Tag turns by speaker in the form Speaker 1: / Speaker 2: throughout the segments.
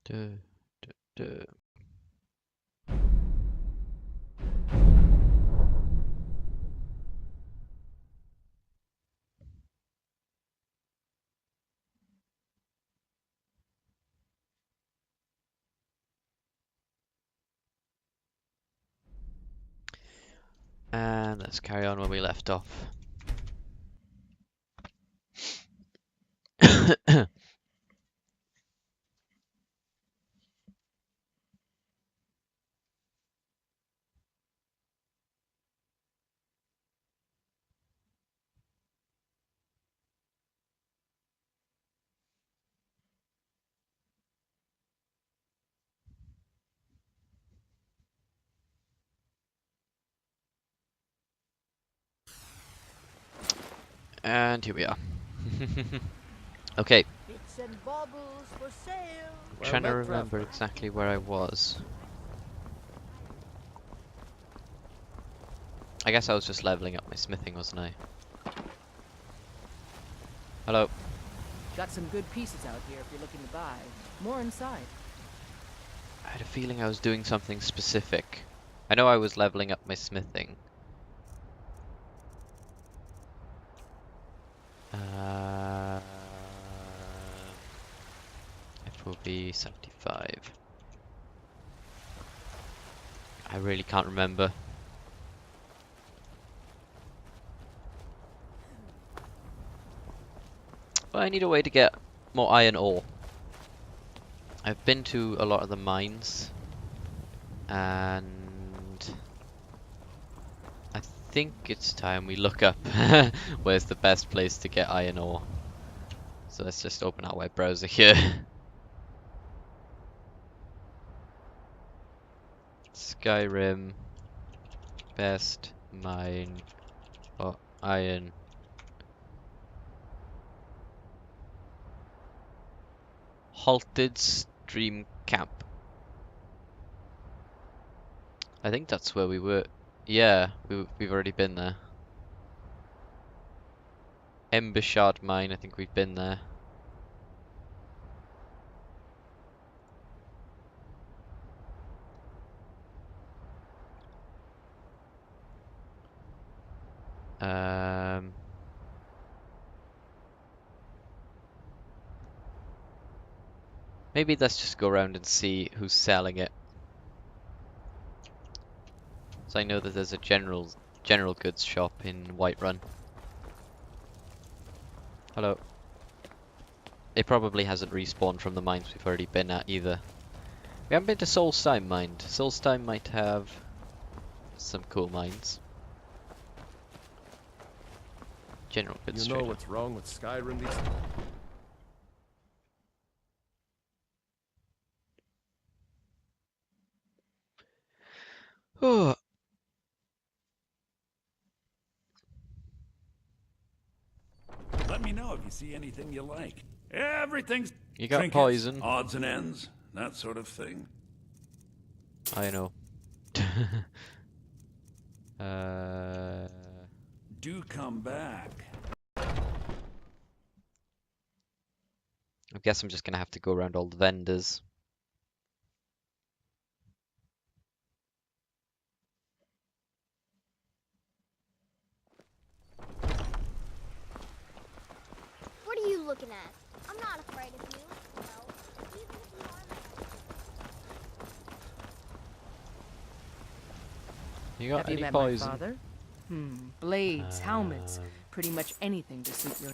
Speaker 1: Duh, duh, duh. And let's carry on where we left off. And here we are. Okay,
Speaker 2: Bits and baubles for sale.
Speaker 1: trying to remember exactly where I was. I guess I was just leveling up my smithing, wasn't I? Hello.
Speaker 2: Got some good pieces out here if you're looking to buy. More inside.
Speaker 1: I had a feeling I was doing something specific. I know I was leveling up my smithing. It will be 75. I really can't remember. But I need a way to get more iron ore. I've been to a lot of the mines, and I think it's time we look up where's the best place to get iron ore. So let's just open our web browser here. Skyrim best mine for iron. Halted stream camp. I think that's where we were. Yeah, we've already been there. Ember Shard mine, I think we've been there. Maybe let's just go around and see who's selling it. So I know that there's a general goods shop in Whiterun. Hello. It probably hasn't respawned from the mines we've already been at either. We haven't been to Solstheim mine. Solstheim might have some cool mines. General goods.
Speaker 3: You know what's wrong with Skyrim these
Speaker 1: Oh.
Speaker 4: Let me know if you see anything you like. Everything's
Speaker 1: You got
Speaker 4: trinkets,
Speaker 1: poison.
Speaker 4: odds and ends, that sort of thing.
Speaker 1: I know. uh,
Speaker 4: Do come back.
Speaker 1: I guess I'm just gonna have to go around all the vendors.
Speaker 5: What are you looking at? I'm not afraid of you. No, even if you are mad.
Speaker 1: You got
Speaker 2: Have you
Speaker 1: any
Speaker 2: met
Speaker 1: poison?
Speaker 2: my father? Blades, helmets, pretty much anything to suit your...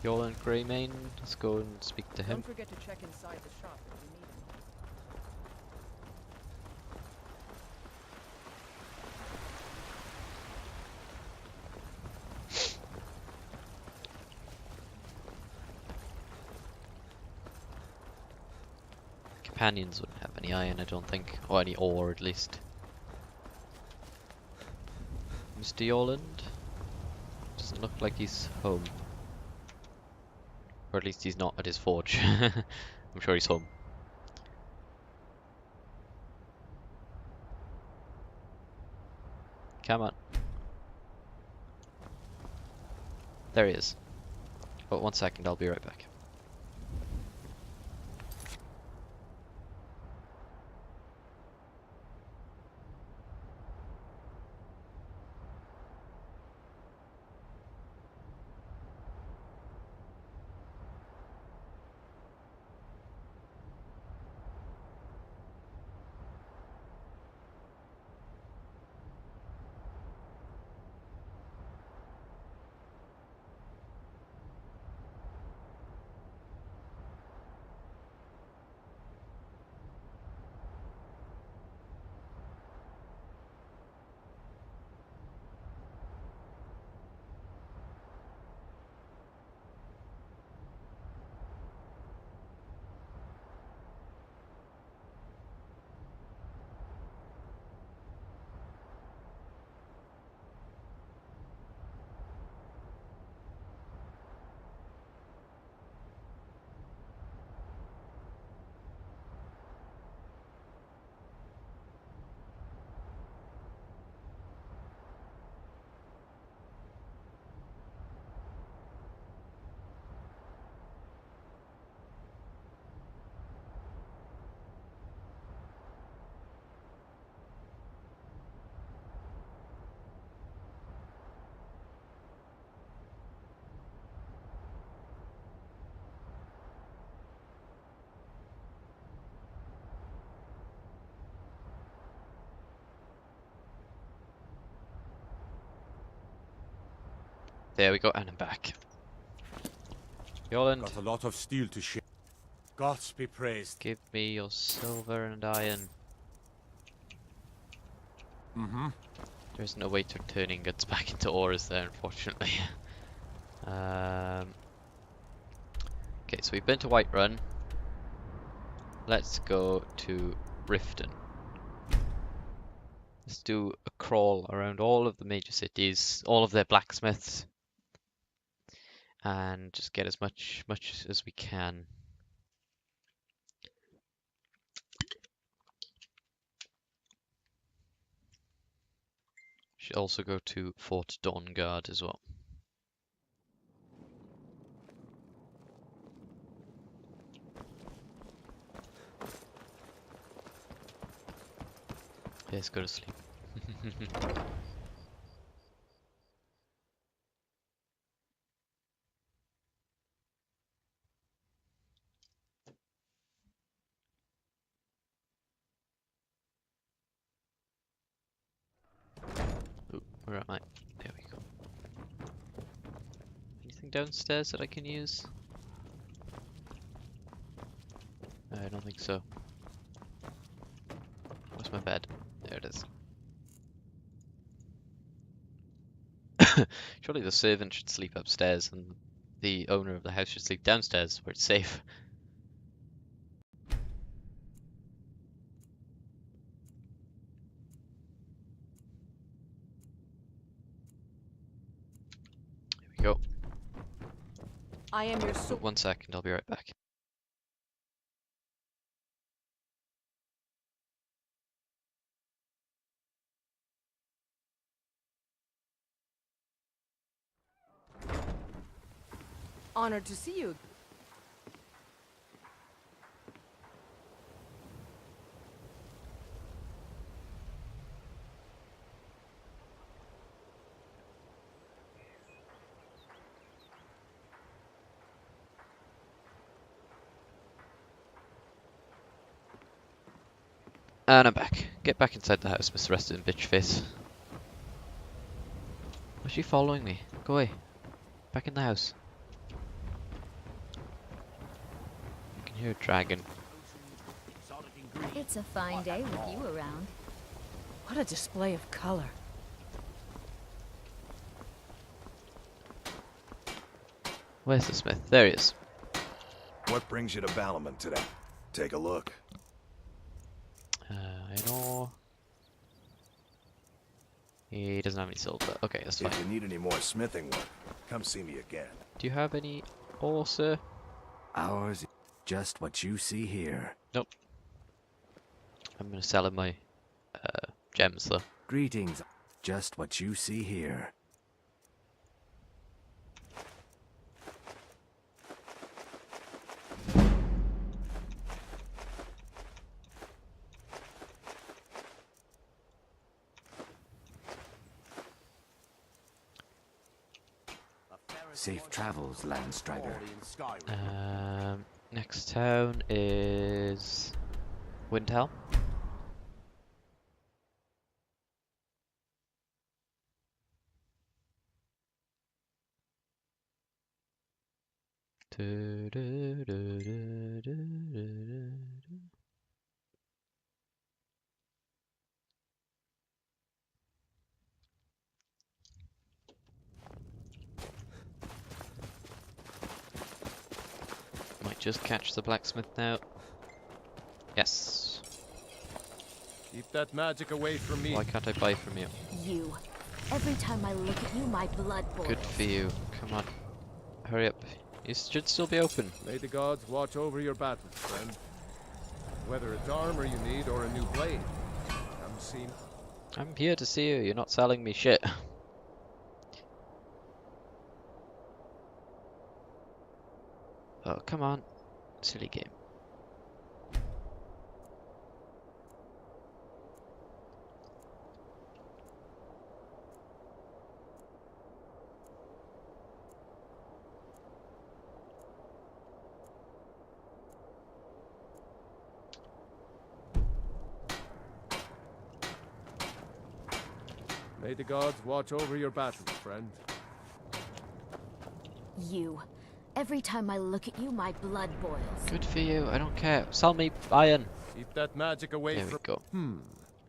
Speaker 1: Yolan Greymane, let's go and speak to him.
Speaker 2: Don't forget to check inside the shop if you need
Speaker 1: Companions wouldn't have any iron, I don't think. Or any ore, at least. Mr. Yoland? Doesn't look like he's home. Or at least he's not at his forge. I'm sure he's home. Come on. There he is. Oh, 1 second, I'll be right back. There we go, and I'm back. Yoland,
Speaker 3: Got a lot of steel to share. Gods be praised.
Speaker 1: give me your silver and iron.
Speaker 3: Mm-hmm.
Speaker 1: There's no way to turn ingots back into ore, is there, unfortunately. Okay, so we've been to Whiterun. Let's go to Riften. Let's do a crawl around all of the major cities, all of their blacksmiths, and just get as much as we can. Should also go to Fort Dawnguard as well. Let's go to sleep. Ooh, where am I? There we go. Anything downstairs that I can use? I don't think so. Where's my bed? There it is. Surely the servant should sleep upstairs and the owner of the house should sleep downstairs where it's safe. Here we go.
Speaker 2: I am your
Speaker 1: Oh, 1 second, I'll be right back.
Speaker 2: honored to see you.
Speaker 1: And I'm back. Get back inside the house, Mr. Rested bitch face. Why's she following me? Go away. Back in the house. I can hear a dragon.
Speaker 6: It's a fine day with you around.
Speaker 2: What a display of color.
Speaker 1: Where's the smith? There he is.
Speaker 7: What brings you to Ballamon today? Take a look.
Speaker 1: I know. He doesn't have any silver. Okay, that's fine.
Speaker 7: If you need any more smithing work, come see me again.
Speaker 1: Do you have any ore, sir?
Speaker 7: Ours is just what you see here.
Speaker 1: Nope. I'm gonna sell him my gems though.
Speaker 7: Greetings. Just what you see here. Safe travels, Landstrider.
Speaker 1: Next town is Windhelm. Might just catch the blacksmith now. Yes.
Speaker 3: Keep that magic away from me.
Speaker 1: Why can't I buy from you?
Speaker 6: You. Every time I look at you, my blood boils.
Speaker 1: Good for you. Come on. Hurry up. You should still be open.
Speaker 3: May the gods watch over your battles, friend. Whether it's armor you need or a new blade, come see me.
Speaker 1: I'm here to see you. You're not selling me shit. Oh, come on. Silly game.
Speaker 3: May the gods watch over your battles, friend.
Speaker 6: you. Every time I look at you, my blood boils.
Speaker 1: Good for you. I don't care. Sell me iron.
Speaker 3: Keep that magic away
Speaker 1: There we
Speaker 3: from...
Speaker 1: go.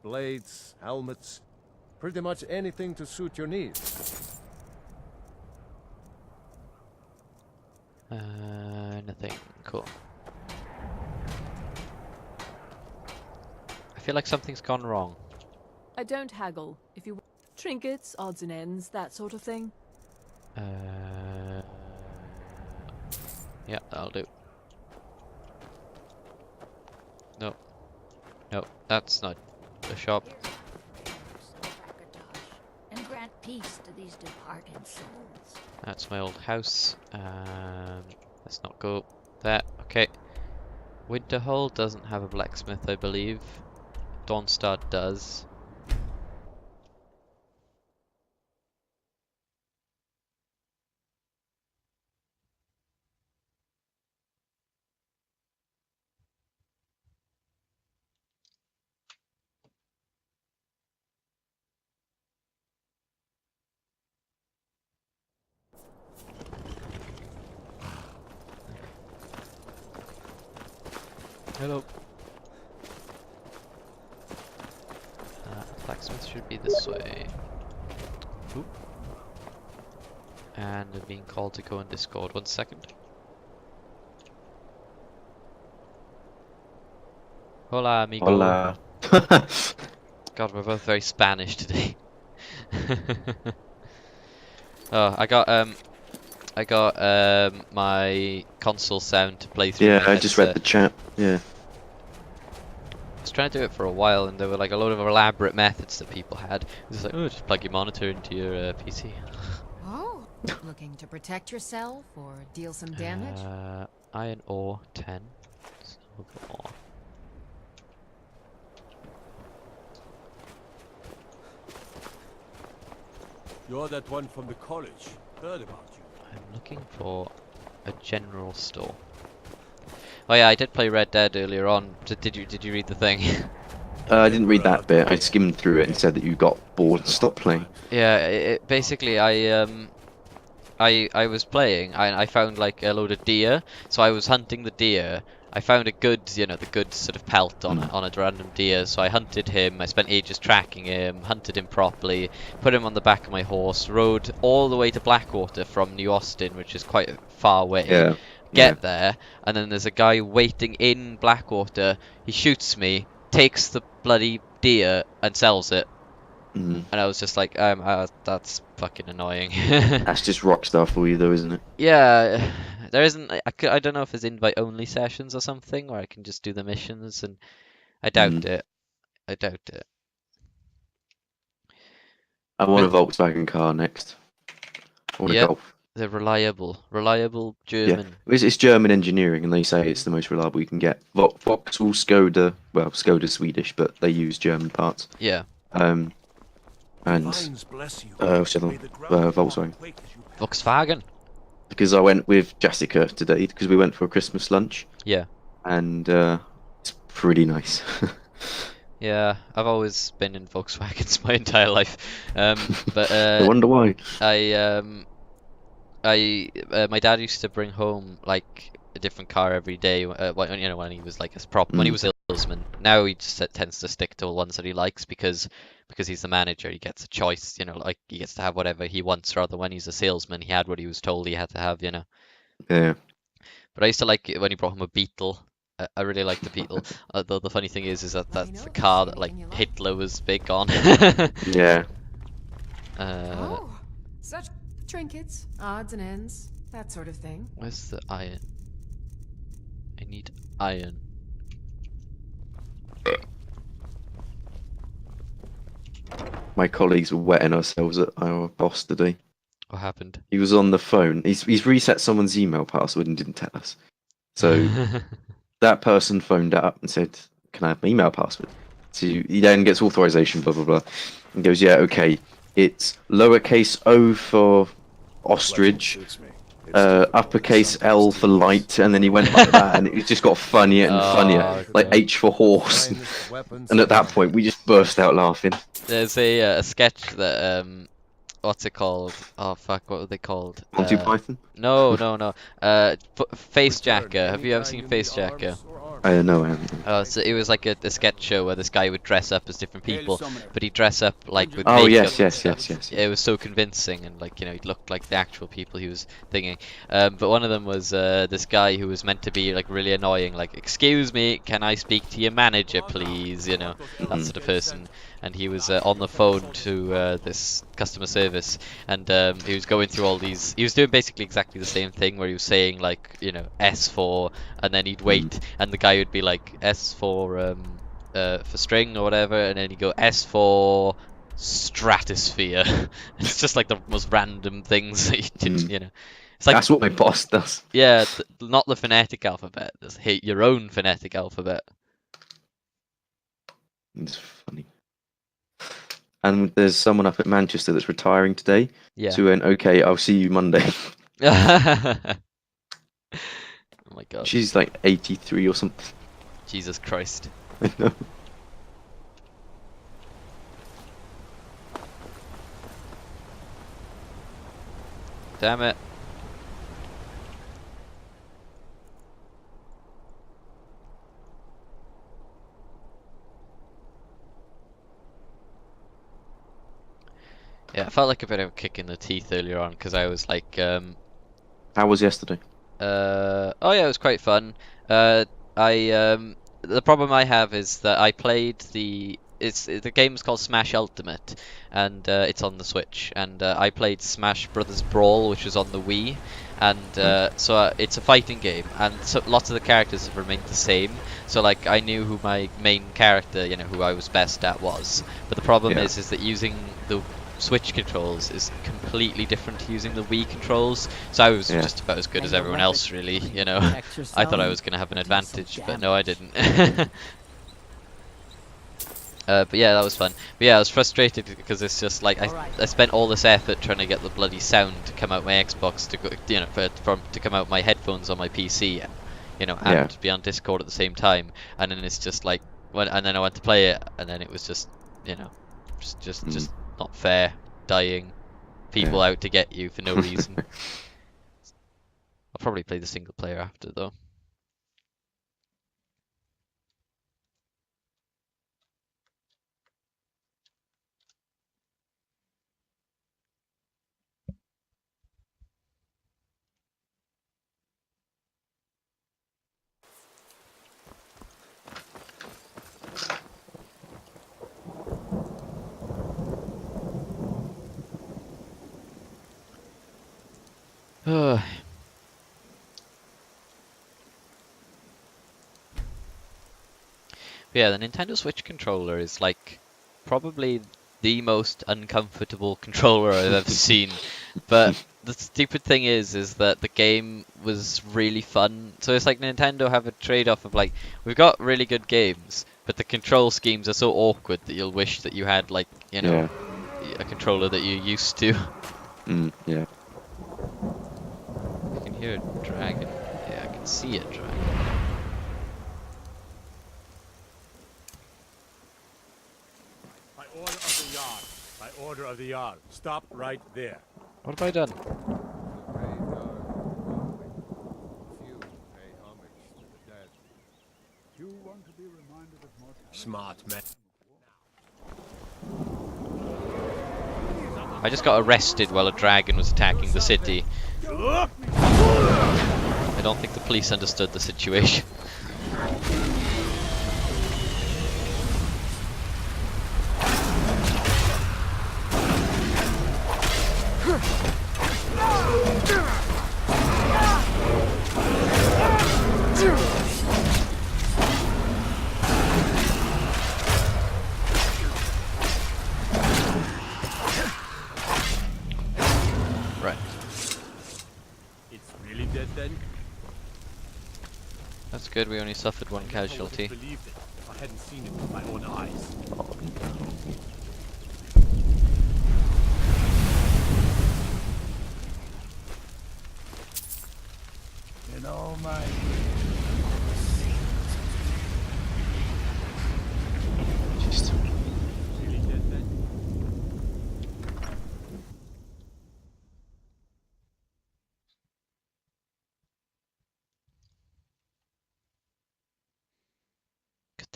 Speaker 3: Blades, helmets, pretty much anything to suit your needs.
Speaker 1: Nothing. Cool. I feel like something's gone wrong.
Speaker 2: I don't haggle. If you trinkets, odds and ends, that sort of thing.
Speaker 1: Yeah, that'll do. No. No, that's not the shop.
Speaker 6: And grant peace to these departed souls.
Speaker 1: That's my old house. Let's not go there. Okay. Winterhold doesn't have a blacksmith, I believe. Dawnstar does. Hello. Blacksmith should be this way. Oop. And I'm being called to go in Discord. 1 second. Hola, amigo.
Speaker 8: Hola.
Speaker 1: God, we're both very Spanish today. Oh, I got my console sound to play through.
Speaker 8: Yeah,
Speaker 1: my
Speaker 8: I just read
Speaker 1: headset.
Speaker 8: the chat. Yeah.
Speaker 1: I was trying to do it for a while, and there were like a load of elaborate methods that people had. It was like, oh, just plug your monitor into your PC.
Speaker 2: Oh, looking to protect yourself or deal some damage?
Speaker 1: Iron ore 10. Silver ore.
Speaker 9: You're that one from the college. Heard about you.
Speaker 1: I'm looking for a general store. Oh yeah, I did play Red Dead earlier on. Did you read the thing?
Speaker 8: I didn't read that bit. I skimmed through it and said that you got bored and stopped playing.
Speaker 1: Yeah, basically I was playing and I found like a load of deer, so I was hunting the deer. I found a good, the good sort of pelt on a random deer, so I hunted him. I spent ages tracking him, hunted him properly, put him on the back of my horse, rode all the way to Blackwater from New Austin, which is quite far away.
Speaker 8: Yeah.
Speaker 1: Get there, and then there's a guy waiting in Blackwater. He shoots me, takes the bloody deer, and sells it.
Speaker 8: Mm.
Speaker 1: And I was just like, that's fucking annoying.
Speaker 8: That's just Rockstar for you, though, isn't it?
Speaker 1: Yeah, there isn't. I don't know if there's invite-only sessions or something, or I can just do the missions, and I doubt it. I doubt it.
Speaker 8: I want a Volkswagen car next. I want a Golf.
Speaker 1: They're reliable German.
Speaker 8: Yeah, it's German engineering, and they say it's the most reliable you can get. Vauxhall, Skoda, well, Skoda's Swedish, but they use German parts.
Speaker 1: Yeah.
Speaker 8: And what's the other one? Volkswagen.
Speaker 1: Volkswagen.
Speaker 8: Because I went with Jessica today, because we went for a Christmas lunch.
Speaker 1: Yeah.
Speaker 8: And it's pretty nice.
Speaker 1: Yeah, I've always been in Volkswagens my entire life. But
Speaker 8: I wonder why.
Speaker 1: My dad used to bring home like a different car every day. When he was like when he was a salesman. Now he just tends to stick to the ones that he likes because he's the manager. He gets a choice. Like he gets to have whatever he wants. Rather, when he's a salesman, he had what he was told he had to have.
Speaker 8: Yeah.
Speaker 1: But I used to like it when he brought home a Beetle. I really like the Beetle. Although the funny thing is that that's the car that like Hitler was big on.
Speaker 8: Yeah.
Speaker 2: Oh, such trinkets, odds and ends, that sort of thing.
Speaker 1: Where's the iron? I need iron.
Speaker 8: My colleagues were wetting ourselves at our boss today.
Speaker 1: What happened?
Speaker 8: He was on the phone. He's reset someone's email password and didn't tell us. So that person phoned up and said, "Can I have my email password?" So he then gets authorization, blah blah blah, and goes, "Yeah, okay. It's lowercase o for ostrich, uppercase L for light," and then he went like that, and it just got funnier and funnier, like H for horse. And at that point, we just burst out laughing.
Speaker 1: There's a sketch that what's it called? Oh fuck, what were they called?
Speaker 8: Monty Python?
Speaker 1: No. Face
Speaker 3: Return
Speaker 1: Jacker. Have you ever
Speaker 3: anytime
Speaker 1: seen
Speaker 3: you
Speaker 1: Face
Speaker 3: need
Speaker 1: Jacker?
Speaker 3: arms or armor.
Speaker 8: No, I haven't.
Speaker 1: So it was like a sketch show where this guy would dress up as different
Speaker 9: Hail
Speaker 1: people,
Speaker 9: summoner.
Speaker 1: but he'd dress up like with
Speaker 8: Oh,
Speaker 1: makeup
Speaker 8: yes.
Speaker 1: and stuff.
Speaker 8: Yes.
Speaker 1: It was so convincing, and like he looked like the actual people he was thinking. But one of them was this guy who was meant to be like really annoying, like "Excuse me, can I speak to your manager, please?" You know, that sort of person. And he was on the phone to this customer service, and he was going through all these. He was doing basically exactly the same thing, where he was saying like, S for, and then he'd wait, and the guy would be like S for string or whatever, and then he'd go S for stratosphere. It's just like the most random things that you didn't, It's like
Speaker 8: That's what my boss does.
Speaker 1: yeah, not the phonetic alphabet. Just hate your own phonetic alphabet.
Speaker 8: It's funny. And there's someone up at Manchester that's retiring today.
Speaker 1: Yeah.
Speaker 8: So we went, okay, I'll see you Monday.
Speaker 1: Oh my god.
Speaker 8: She's like 83 or something.
Speaker 1: Jesus Christ.
Speaker 8: I know.
Speaker 1: Damn it. Yeah, it felt like a bit of a kick in the teeth earlier on because I was like,
Speaker 8: How was yesterday?
Speaker 1: oh yeah, it was quite fun. The problem I have is that I played the game's called Smash Ultimate, and it's on the Switch, and I played Smash Brothers Brawl, which was on the Wii, and so it's a fighting game, and so lots of the characters have remained the same. So like I knew who my main character, who I was best at was, but the problem is that using the Switch controls is completely different to using the Wii controls, so I was just about as good as everyone else, really. I thought I was going to have an advantage, but no, I didn't. But yeah, that was fun. But yeah, I was frustrated because it's just like I spent all this effort trying to get the bloody sound to come out my Xbox to go, to come out my headphones on my PC, and to be on Discord at the same time, and then it's just like and then I went to play it, and then it was just just not fair, dying, people out to get you for no reason. I'll probably play the single player after though. Yeah, the Nintendo Switch controller is like probably the most uncomfortable controller I've ever seen. But the stupid thing is that the game was really fun. So it's like Nintendo have a trade-off of like, we've got really good games, but the control schemes are so awkward that you'll wish that you had like, a controller that you're used to.
Speaker 8: Yeah.
Speaker 1: I can hear a dragon. Yeah, I can see a dragon.
Speaker 9: By order of the Yard. By order of the Yard. Stop right there.
Speaker 1: What have I done?
Speaker 9: Smart man.
Speaker 1: I just got arrested while a dragon was attacking the city. I don't think the police understood the situation. That's good, we only suffered one casualty.
Speaker 9: I hadn't seen it with my own eyes.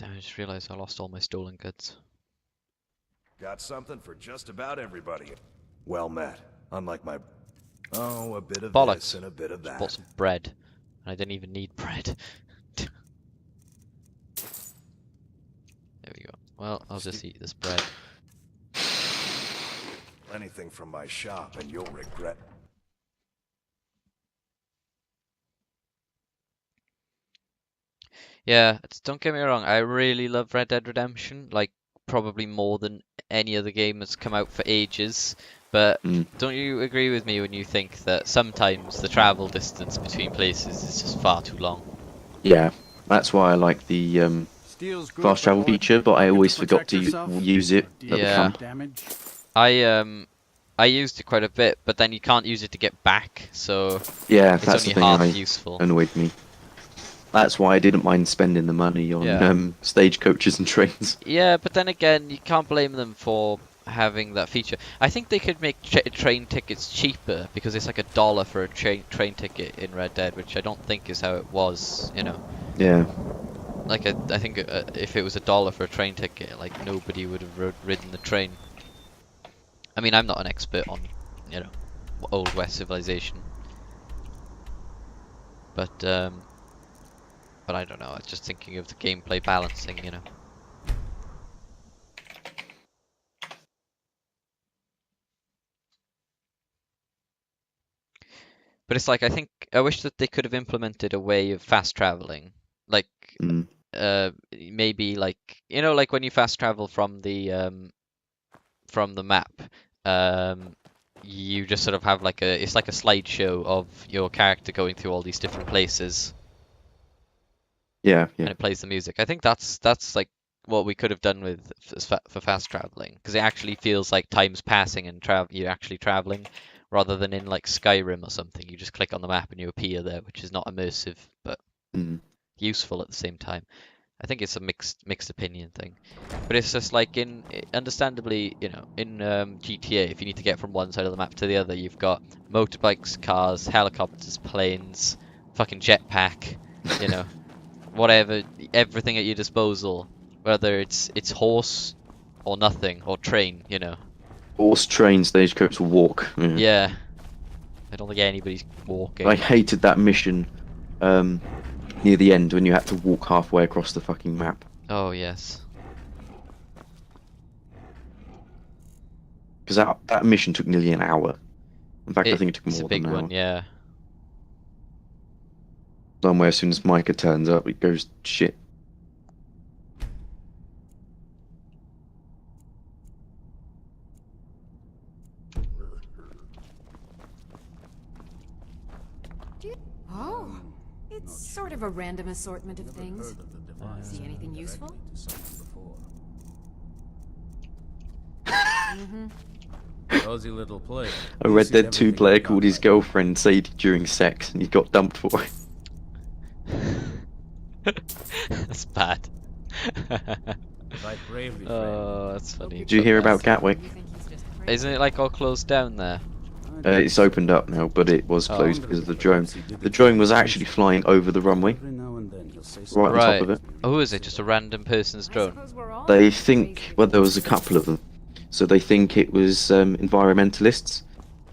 Speaker 1: Damn, I just realized I lost all my stolen goods.
Speaker 7: Got something for just about everybody. Well met. Unlike my... Oh, a bit of
Speaker 1: Bollocks.
Speaker 7: this and a bit of
Speaker 1: Just
Speaker 7: that.
Speaker 1: bought some bread. And I didn't even need bread. There we go. Well, I'll just eat this bread.
Speaker 7: Anything from my shop and you'll regret...
Speaker 1: Yeah, don't get me wrong, I really love Red Dead Redemption, like probably more than any other game that's come out for ages. But don't you agree with me when you think that sometimes the travel distance between places is just far too long?
Speaker 8: Yeah, that's why I like the
Speaker 9: Steel's good,
Speaker 8: fast travel
Speaker 9: but only
Speaker 8: feature, but I
Speaker 9: looking to
Speaker 8: always forgot
Speaker 9: protect
Speaker 8: to
Speaker 9: yourself.
Speaker 8: use it at the
Speaker 1: Yeah.
Speaker 8: camp.
Speaker 4: Damage.
Speaker 1: I used it quite a bit, but then you can't use it to get back, so
Speaker 8: Yeah,
Speaker 1: it's
Speaker 8: that's
Speaker 1: only
Speaker 8: the thing
Speaker 1: half
Speaker 8: that
Speaker 1: useful.
Speaker 8: annoyed me. That's why I didn't mind spending the money on
Speaker 1: Yeah.
Speaker 8: stagecoaches and trains.
Speaker 1: Yeah, but then again, you can't blame them for having that feature. I think they could make train tickets cheaper because it's like $1 for a train ticket in Red Dead, which I don't think is how it was, you know.
Speaker 8: Yeah.
Speaker 1: Like I think if it was $1 for a train ticket, like nobody would have ridden the train. I mean, I'm not an expert on, you know, Old West civilization, but I don't know. I was just thinking of the gameplay balancing, you know. But it's like I wish that they could have implemented a way of fast traveling, like
Speaker 8: Mm.
Speaker 1: maybe like you know like when you fast travel from the map, you just sort of have like it's like a slideshow of your character going through all these different places,
Speaker 8: Yeah,
Speaker 1: and
Speaker 8: yeah.
Speaker 1: it plays the music. I think that's like what we could have done with for fast traveling, because it actually feels like time's passing and you're actually traveling, rather than in like Skyrim or something. You just click on the map and you appear there, which is not immersive but
Speaker 8: Mm.
Speaker 1: useful at the same time. I think it's a mixed opinion thing, but it's just like understandably, you know, in GTA, if you need to get from one side of the map to the other, you've got motorbikes, cars, helicopters, planes, fucking jetpack, you know, whatever, everything at your disposal, whether it's horse or nothing or train, you know.
Speaker 8: Horse, train, stagecoach, walk. Yeah.
Speaker 1: Yeah, I don't think anybody's walking.
Speaker 8: I hated that mission near the end when you had to walk halfway across the fucking map.
Speaker 1: Oh yes.
Speaker 8: Because that mission took nearly an hour. In fact, I think it took
Speaker 1: It's
Speaker 8: more
Speaker 1: a big
Speaker 8: than an hour.
Speaker 1: one, yeah.
Speaker 8: Somewhere as soon as Micah turns up, it goes shit.
Speaker 2: Oh, it's sort of a random assortment of things. See anything useful?
Speaker 9: Cozy little place.
Speaker 8: A Red Dead 2 player called his girlfriend Sadie during sex, and he got dumped for it.
Speaker 1: That's bad.
Speaker 9: Fight bravely, friend.
Speaker 1: Oh, that's funny.
Speaker 8: Did you hear about Gatwick?
Speaker 2: You think he's just crazy?
Speaker 1: Isn't it like all closed down there?
Speaker 8: It's opened up now, but it was closed because of the drone. The drone was actually flying over the runway,
Speaker 4: Every now and then he'll say
Speaker 8: right on
Speaker 1: Right.
Speaker 8: top of it.
Speaker 1: Oh, is it just a random person's
Speaker 2: I
Speaker 1: drone?
Speaker 2: suppose we're all
Speaker 8: They
Speaker 2: crazy.
Speaker 8: think, well, there was a couple of them, so they think it was environmentalists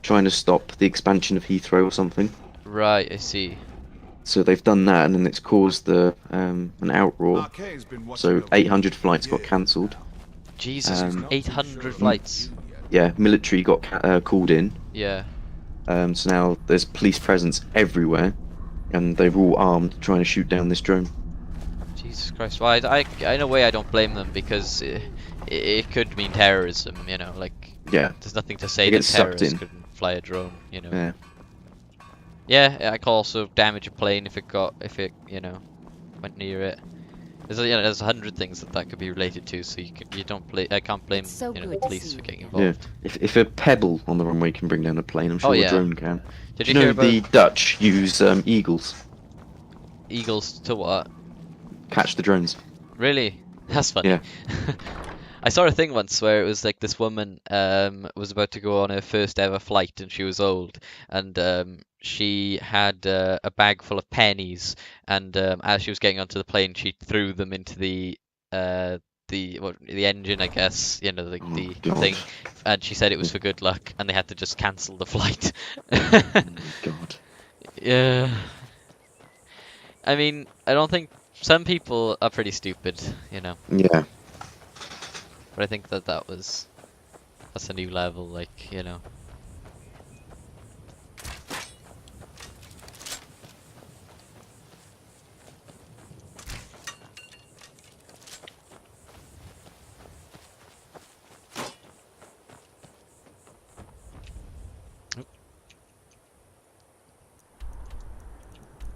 Speaker 8: trying to stop the expansion of Heathrow or something.
Speaker 1: Right, I see.
Speaker 8: So they've done that, and then it's caused an outroar.
Speaker 7: Arcade's been watching
Speaker 8: So
Speaker 7: over
Speaker 8: 800 flights got cancelled.
Speaker 1: Jesus,
Speaker 8: Um,
Speaker 1: 800 flights.
Speaker 8: Yeah, military got called in.
Speaker 1: Yeah.
Speaker 8: So now there's police presence everywhere, and they're all armed trying to shoot down this drone.
Speaker 1: Jesus Christ. Well, in a way, I don't blame them because it could mean terrorism. You know, like
Speaker 8: Yeah,
Speaker 1: there's nothing to say
Speaker 8: It
Speaker 1: that
Speaker 8: gets sucked
Speaker 1: terrorists
Speaker 8: in.
Speaker 1: couldn't fly a drone. You know.
Speaker 8: yeah.
Speaker 1: Yeah, I could also damage a plane if it you know went near it. There's 100 things that could be related to, so I can't blame
Speaker 6: It's so
Speaker 1: the
Speaker 6: good to
Speaker 1: police
Speaker 6: see
Speaker 1: for
Speaker 6: you
Speaker 1: getting
Speaker 6: again.
Speaker 8: Yeah,
Speaker 1: involved.
Speaker 8: if a pebble on the runway can bring down a plane, I'm sure
Speaker 1: Oh,
Speaker 8: a
Speaker 1: yeah.
Speaker 8: drone can.
Speaker 1: Did
Speaker 8: Do
Speaker 1: you
Speaker 8: you
Speaker 1: hear
Speaker 8: know
Speaker 1: about
Speaker 8: the Dutch use eagles
Speaker 1: eagles to what?
Speaker 8: catch the drones?
Speaker 1: Really? That's funny.
Speaker 8: Yeah.
Speaker 1: I saw a thing once where it was like this woman was about to go on her first ever flight and she was old and she had a bag full of pennies and as she was getting onto the plane she threw them into the the engine, I guess, you know, the
Speaker 8: God.
Speaker 1: thing, and she said it was for good luck, and they had to just cancel the flight.
Speaker 8: Oh my God.
Speaker 1: Yeah. I mean, I don't think some people are pretty stupid, you know,
Speaker 8: Yeah.
Speaker 1: but I think that's a new level, like, you know.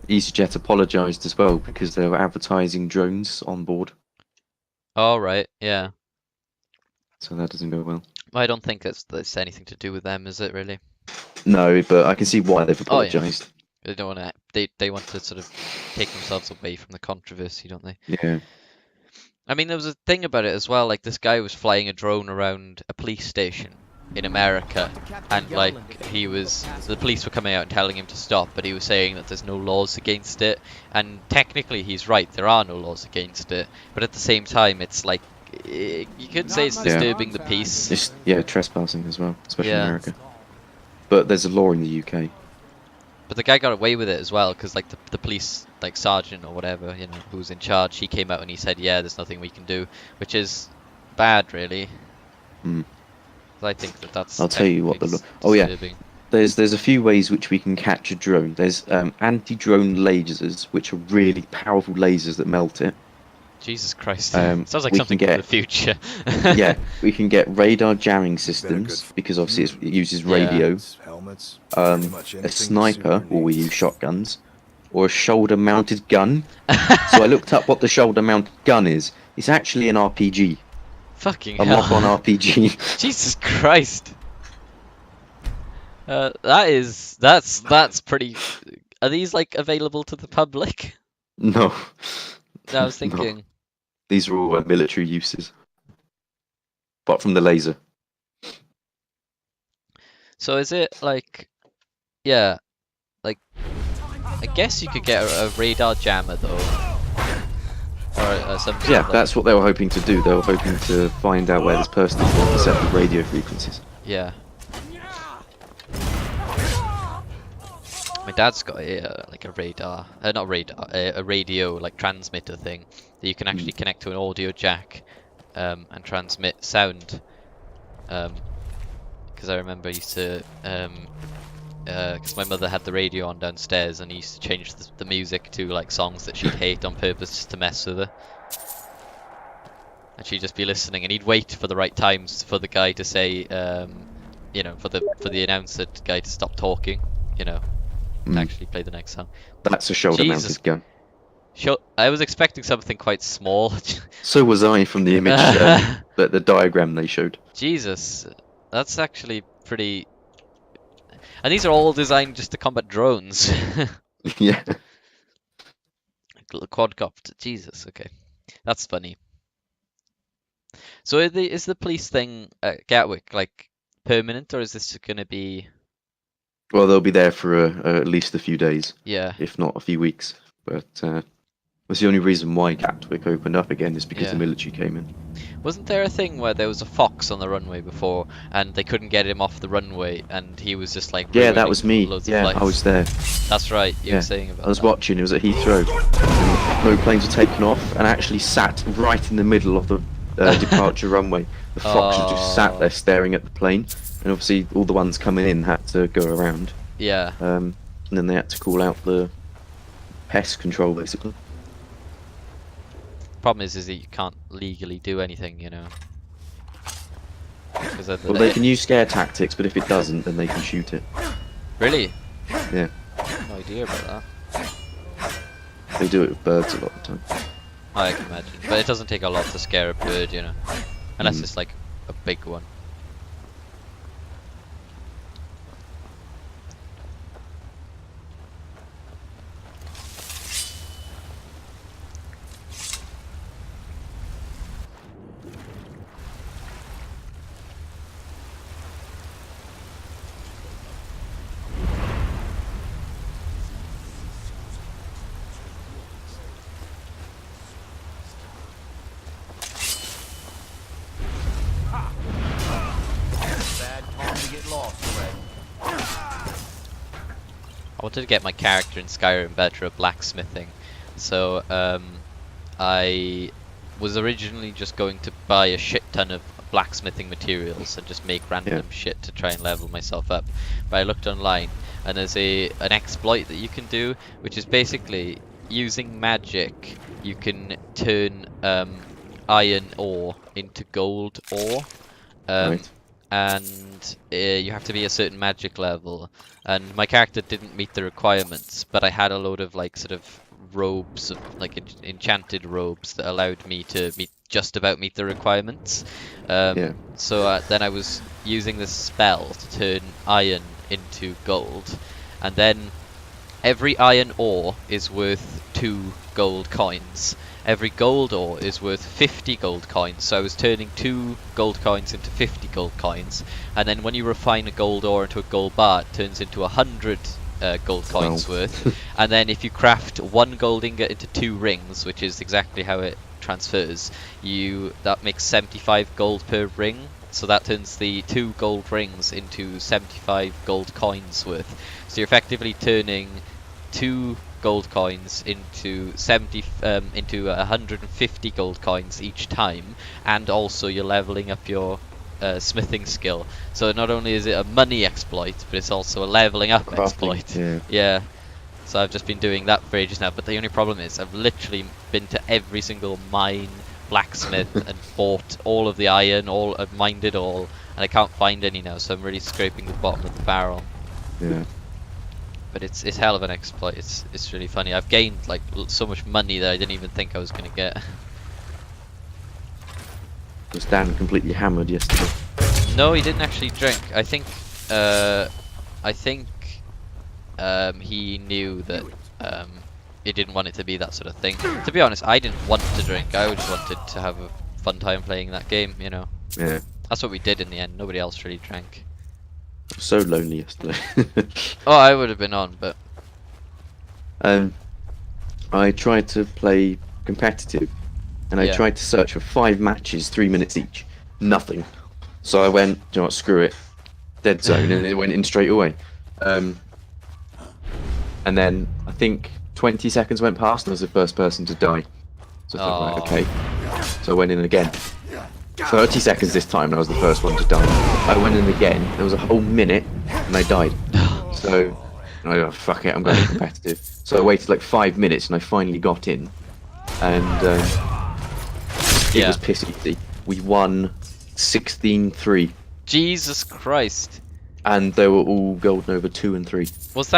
Speaker 8: EasyJet apologised as well because they were advertising drones on board,
Speaker 1: All right, yeah.
Speaker 8: so that doesn't go well.
Speaker 1: I don't think that's anything to do with them, is it really?
Speaker 8: No, but I can see why they've
Speaker 1: Oh, yeah.
Speaker 8: apologised.
Speaker 1: They don't want to. They want to sort of take themselves away from the controversy, don't they?
Speaker 8: Yeah.
Speaker 1: I mean, there was a thing about it as well. Like this guy was flying a drone around a police station in America, and like the police were coming out and telling him to stop, but he was saying that there's no laws against it. And technically, he's right. There are no laws against it. But at the same time, it's like you could say it's disturbing the peace.
Speaker 8: It's, trespassing as well, especially in
Speaker 1: Yeah.
Speaker 8: America. But there's a law in the UK.
Speaker 1: But the guy got away with it as well, because like the police, like sergeant or whatever, you know, who was in charge, he came out and he said, yeah, there's nothing we can do, which is bad, really.
Speaker 8: Hmm.
Speaker 1: I think that's.
Speaker 8: I'll tell you what the law.
Speaker 1: technically
Speaker 8: Oh yeah,
Speaker 1: disturbing.
Speaker 8: there's a few ways which we can catch a drone. There's anti-drone lasers, which are really powerful lasers that melt it.
Speaker 1: Jesus Christ. Sounds like
Speaker 8: we
Speaker 1: something
Speaker 8: can
Speaker 1: from
Speaker 8: get-
Speaker 1: the future.
Speaker 8: Yeah, we can get radar jamming systems because obviously it uses radio.
Speaker 7: Helmets. pretty much
Speaker 8: A
Speaker 7: anything the
Speaker 8: sniper,
Speaker 7: super
Speaker 8: or we
Speaker 7: needs.
Speaker 8: use shotguns, or a shoulder-mounted gun. So I looked up what the shoulder-mounted gun is. It's actually an RPG,
Speaker 1: Fucking
Speaker 8: a
Speaker 1: hell.
Speaker 8: lock-on RPG.
Speaker 1: Jesus Christ. That's pretty. Are these like available to the public?
Speaker 8: No,
Speaker 1: I was
Speaker 8: No.
Speaker 1: thinking.
Speaker 8: these are all military uses, apart from the laser.
Speaker 1: So is it like, yeah, like I guess you could get a radar jammer though, or some. sort
Speaker 8: Yeah,
Speaker 1: of, like,
Speaker 8: that's what they were hoping to do. They were hoping to find out where this person is and set the radio frequencies.
Speaker 1: Yeah. My dad's got like a radar, not radar, a radio like transmitter thing that you can actually connect to an audio jack, and transmit sound. Because I remember I used to, because my mother had the radio on downstairs, and he used to change the music to like songs that she'd hate on purpose just to mess with her. And she'd just be listening, and he'd wait for the right times for the guy to say, you know, for the announcer guy to stop talking, you know. And actually play the next song.
Speaker 8: That's a shoulder-mounted
Speaker 1: Jesus.
Speaker 8: gun.
Speaker 1: I was expecting something quite small.
Speaker 8: So was I from the image, the diagram they showed.
Speaker 1: Jesus, that's actually pretty. And these are all designed just to combat drones.
Speaker 8: Yeah.
Speaker 1: Quadcopter. Jesus. Okay, that's funny. So is the police thing at Gatwick like permanent, or is this going to be?
Speaker 8: Well, they'll be there for at least a few days,
Speaker 1: Yeah.
Speaker 8: if not a few weeks. But that's the only reason why Gatwick opened up again is because
Speaker 1: Yeah.
Speaker 8: the military came in.
Speaker 1: Wasn't there a thing where there was a fox on the runway before, and they couldn't get him off the runway, and he was just like.
Speaker 8: Yeah, that
Speaker 1: ruining
Speaker 8: was me.
Speaker 1: loads of
Speaker 8: Yeah, I
Speaker 1: flights?
Speaker 8: was there.
Speaker 1: That's right. You
Speaker 8: Yeah,
Speaker 1: were saying about
Speaker 8: I was
Speaker 1: that.
Speaker 8: watching. It was at Heathrow. And no planes were taken off, and I actually sat right in the middle of the departure runway. The fox was just sat there staring at the plane, and obviously all the ones coming in had to go around.
Speaker 1: Yeah.
Speaker 8: And then they had to call out the pest control, basically.
Speaker 1: Problem is that you can't legally do anything, you know.
Speaker 8: Well, they can use scare tactics, but if it doesn't, then they can shoot it.
Speaker 1: Really?
Speaker 8: Yeah,
Speaker 1: No idea about that.
Speaker 8: they do it with birds a lot of the time.
Speaker 1: I can imagine, but it doesn't take a lot to scare a bird, you know, unless it's like a big one. I wanted to get my character in Skyrim better at blacksmithing, so I was originally just going to buy a shit ton of blacksmithing materials and just make random shit to try and level myself up. But I looked online, and there's an exploit that you can do, which is basically using magic. You can turn iron ore into gold ore,
Speaker 8: Right.
Speaker 1: and you have to be a certain magic level. And my character didn't meet the requirements, but I had a load of like sort of robes, like enchanted robes that allowed me to just about meet the requirements. So then I was using this spell to turn iron into gold, and then every iron ore is worth 2 gold coins. Every gold ore is worth 50 gold coins, so I was turning 2 gold coins into 50 gold coins, and then when you refine a gold ore into a gold bar, it turns into 100 gold coins worth. And then if you craft 1 gold ingot into 2 rings, which is exactly how it transfers, that makes 75 gold per ring, so that turns the 2 gold rings into 75 gold coins worth. So you're effectively turning 2 gold coins into 150 gold coins each time, and also you're leveling up your smithing skill. So not only is it a money exploit, but it's also a leveling up exploit. Yeah. So I've just been doing that for ages now, but the only problem is I've literally been to every single mine, blacksmith, and bought all of the iron, I've mined it all, and I can't find any now, so I'm really scraping the bottom of the barrel.
Speaker 8: Yeah.
Speaker 1: But it's hell of an exploit. It's really funny. I've gained like so much money that I didn't even think I was gonna get.
Speaker 8: Was Dan completely hammered yesterday?
Speaker 1: No, he didn't actually drink. I think he knew that he didn't want it to be that sort of thing. To be honest, I didn't want to drink. I just wanted to have a fun time playing that game, you know.
Speaker 8: Yeah.
Speaker 1: That's what we did in the end. Nobody else really drank.
Speaker 8: I was so lonely yesterday.
Speaker 1: Oh, I would have been on, but
Speaker 8: I tried to play competitive, and I tried to search for 5 matches, 3 minutes each. Nothing. So I went, you know what, screw it, dead zone, and it went in straight away. And then I think 20 seconds went past, and I was the first person to die. So I thought, right, okay. So I went in again. 30 seconds this time, and I was the first one to die. I went in again, there was a whole minute, and I died. So I thought, fuck it, I'm going competitive. So I waited like 5 minutes, and I finally got in. And it was piss easy. We won 16-3.
Speaker 1: Jesus Christ.
Speaker 8: And they were all gold Nova 2 and 3.
Speaker 1: Was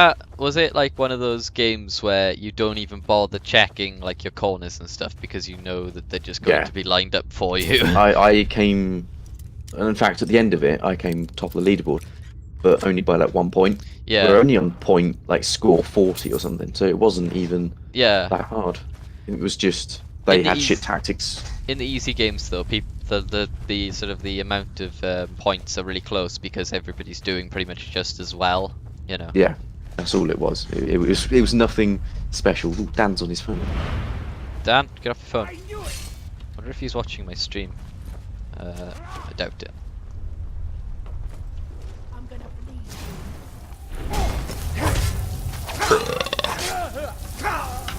Speaker 1: it like one of those games where you don't even bother checking like your corners and stuff because you know that they're just going to be lined up for you?
Speaker 8: I came, and in fact at the end of it I came top of the leaderboard, but only by like 1 point.
Speaker 1: Yeah.
Speaker 8: We're only on point like score 40 or something, so it wasn't even that hard. It was just they had shit tactics.
Speaker 1: In the easy games though, the sort of the amount of points are really close because everybody's doing pretty much just as well, you know.
Speaker 8: Yeah, that's all it was. It was nothing special. Ooh, Dan's on his phone.
Speaker 1: Dan, get off your phone. I wonder if he's watching my stream. I doubt it.
Speaker 6: I'm gonna bleed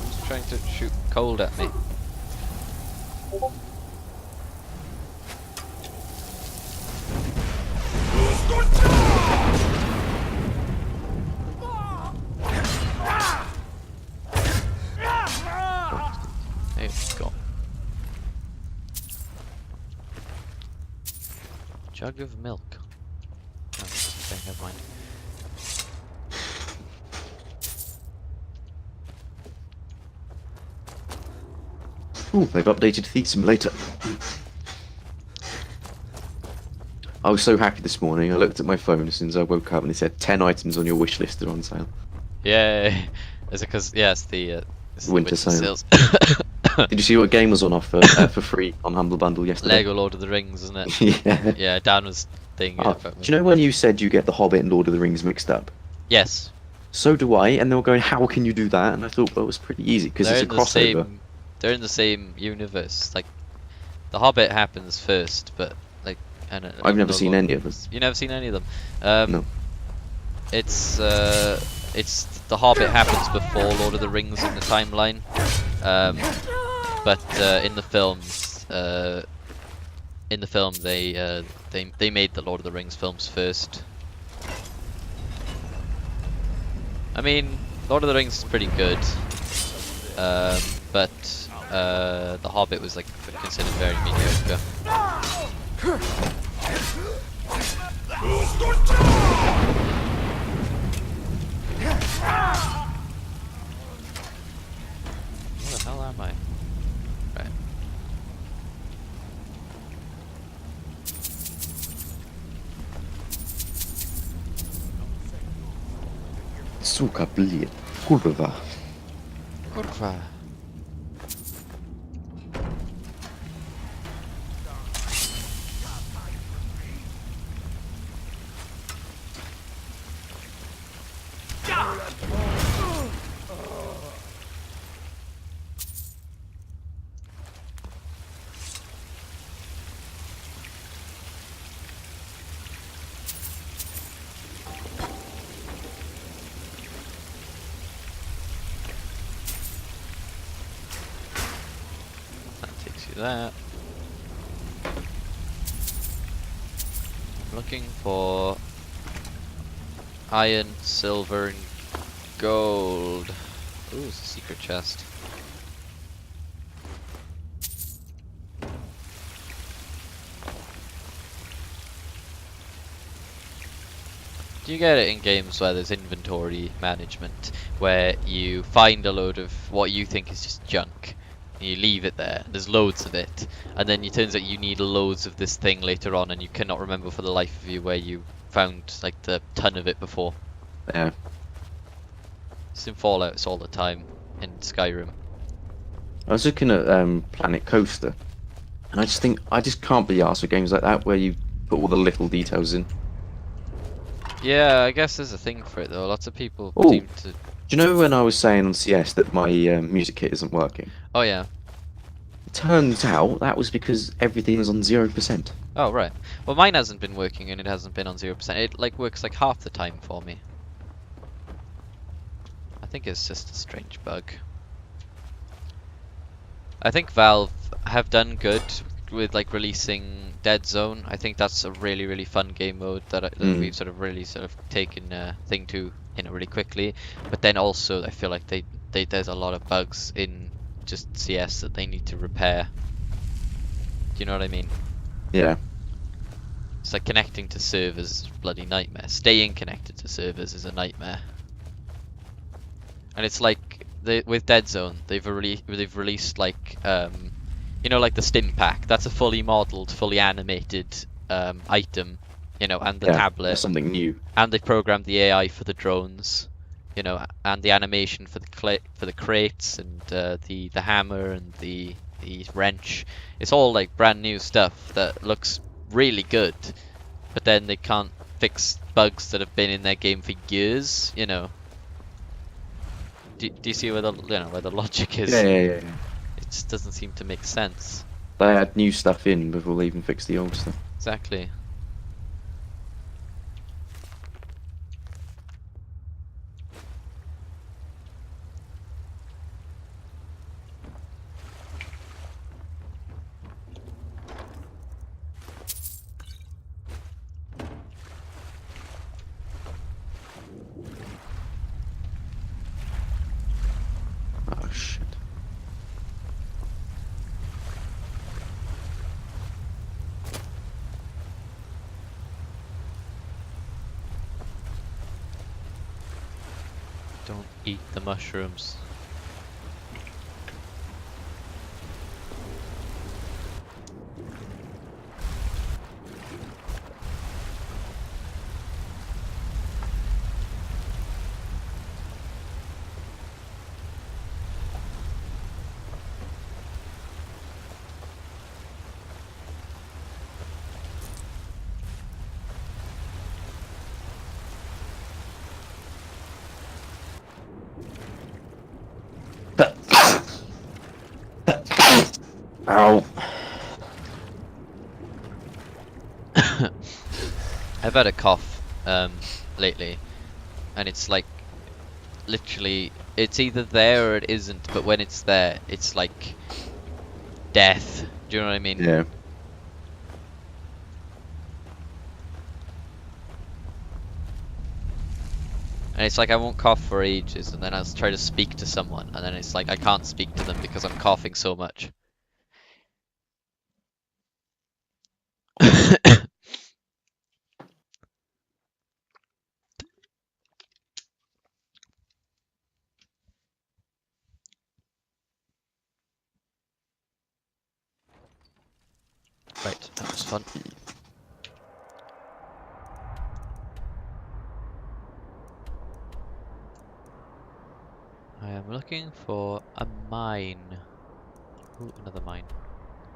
Speaker 1: He's trying to shoot cold at me. There we go. Jug of milk. Oh, okay, never mind.
Speaker 8: Ooh, they've updated Thief Simulator. I was so happy this morning. I looked at my phone as soon as I woke up and it said 10 items on your wish list are on sale.
Speaker 1: Yay! Is it because it's the
Speaker 8: winter sales.
Speaker 1: sales?
Speaker 8: Did you see what game was on offer for free on Humble Bundle yesterday?
Speaker 1: Lego Lord of the Rings, isn't it?
Speaker 8: Yeah.
Speaker 1: Yeah, Dan was thinking
Speaker 8: Oh,
Speaker 1: about
Speaker 8: do you know when you said you get The Hobbit and Lord of the Rings mixed up?
Speaker 1: Yes.
Speaker 8: So do I, and they were going, how can you do that? And I thought, well, it was pretty easy, because it's a crossover.
Speaker 1: They're in the same universe. Like, The Hobbit happens first, but, like, I don't know.
Speaker 8: I've never seen any of them.
Speaker 1: You never seen any of them?
Speaker 8: No.
Speaker 1: It's The The Hobbit happens before Lord of the Rings in the timeline, but in the films, they made the Lord of the Rings films first. I mean, Lord of the Rings is pretty good, but The Hobbit was like considered very mediocre. Where the hell am I? Right.
Speaker 8: Suka blir kurwa.
Speaker 1: Kurwa. That. I'm looking for iron, silver, and gold. Ooh, it's a secret chest. Do you get it in games where there's inventory management, where you find a load of what you think is just junk? You leave it there, there's loads of it, and then it turns out you need loads of this thing later on and you cannot remember for the life of you where you found like the ton of it before.
Speaker 8: Yeah.
Speaker 1: It's in Fallout, it's all the time, in Skyrim.
Speaker 8: I was looking at Planet Coaster, and I just can't be arsed with games like that where you put all the little details in.
Speaker 1: Yeah, I guess there's a thing for it though, lots of people
Speaker 8: Ooh.
Speaker 1: seem to...
Speaker 8: Do you know when I was saying on CS that my music kit isn't working?
Speaker 1: Oh yeah.
Speaker 8: Turns out that was because everything was on 0%.
Speaker 1: Oh right. Well mine hasn't been working and it hasn't been on 0%. It like works like half the time for me. I think it's just a strange bug. I think Valve have done good with like releasing Dead Zone. I think that's a really, really fun game mode that we've sort of really taken a thing to, you know, really quickly. But then also I feel like there's a lot of bugs in just CS that they need to repair. Do you know what I mean?
Speaker 8: Yeah.
Speaker 1: It's like connecting to servers is a bloody nightmare. Staying connected to servers is a nightmare. And it's like with Dead Zone, they've released like you know, like the stim pack. That's a fully modeled, fully animated item, you know, and the tablet.
Speaker 8: That's something new.
Speaker 1: And they programmed the AI for the drones, you know, and the animation for the crates and the hammer and the wrench. It's all like brand new stuff that looks really good, but then they can't fix bugs that have been in their game for years, you know. Do you see where the logic is?
Speaker 8: Yeah.
Speaker 1: It just doesn't seem to make sense.
Speaker 8: They add new stuff in before they even fix the old stuff.
Speaker 1: Exactly.
Speaker 8: Oh shit.
Speaker 1: Don't eat the mushrooms.
Speaker 8: Ow.
Speaker 1: I've had a cough lately, and it's like literally, it's either there or it isn't, but when it's there, it's like death. Do you know what I mean?
Speaker 8: Yeah.
Speaker 1: And it's like I won't cough for ages, and then I'll try to speak to someone, and then it's like I can't speak to them because I'm coughing so much. Right, that was fun. I am looking for a mine. Ooh, another mine.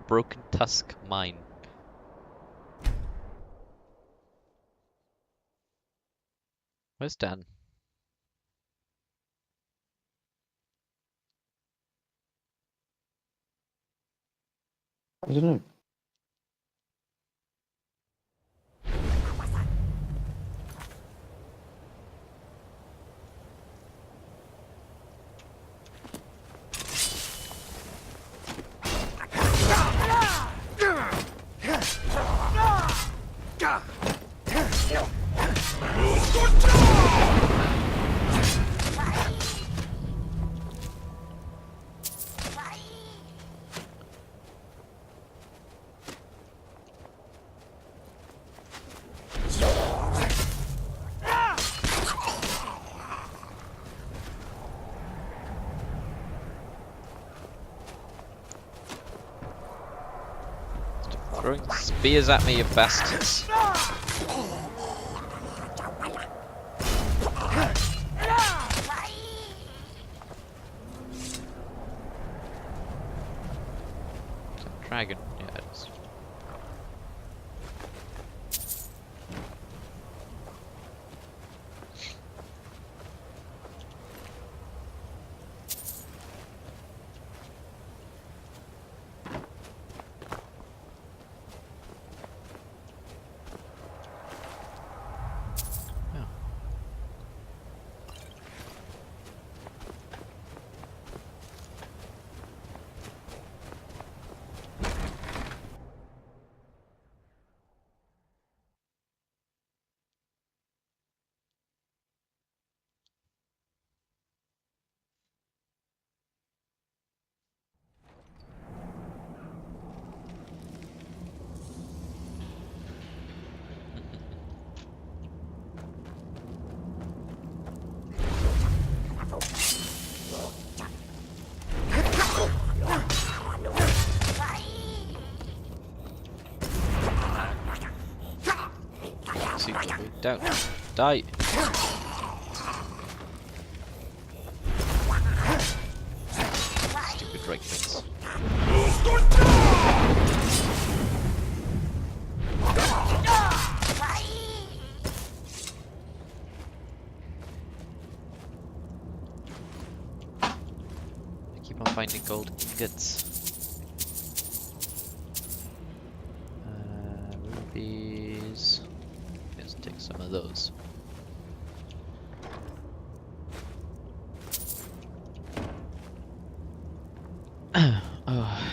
Speaker 1: Broken Tusk Mine. Where's Dan?
Speaker 8: I don't know.
Speaker 1: Stop throwing spears at me, you bastards. Dragon, yeah, it is. Oh. See, down. Die. Stupid Dragons. I keep on finding gold ingots. Rubies. Let's take some of those. Oh.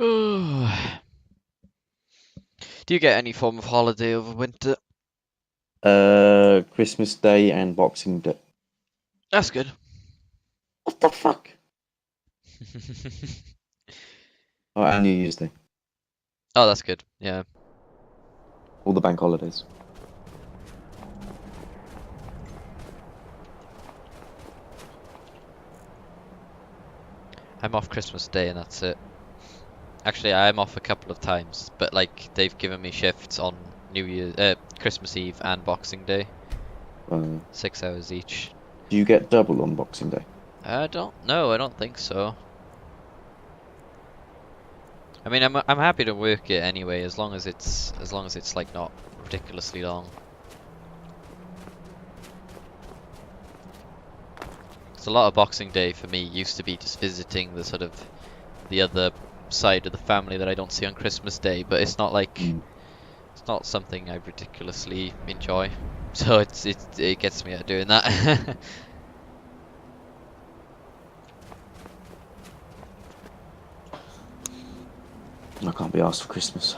Speaker 1: Do you get any form of holiday over winter?
Speaker 8: Christmas Day and Boxing Day.
Speaker 1: That's good.
Speaker 8: What the fuck? Oh, and New Year's Day.
Speaker 1: Oh, that's good. Yeah.
Speaker 8: All the bank holidays.
Speaker 1: I'm off Christmas Day and that's it. Actually, I'm off a couple of times, but like they've given me shifts on Christmas Eve and Boxing Day, 6 hours each.
Speaker 8: Do you get double on Boxing Day?
Speaker 1: I don't know. I don't think so. I mean, I'm happy to work it anyway, as long as it's like not ridiculously long. So a lot of Boxing Day for me used to be just visiting the sort of the other side of the family that I don't see on Christmas Day, but it's not like it's not something I ridiculously enjoy. So it gets me out doing that.
Speaker 8: I can't be asked for Christmas.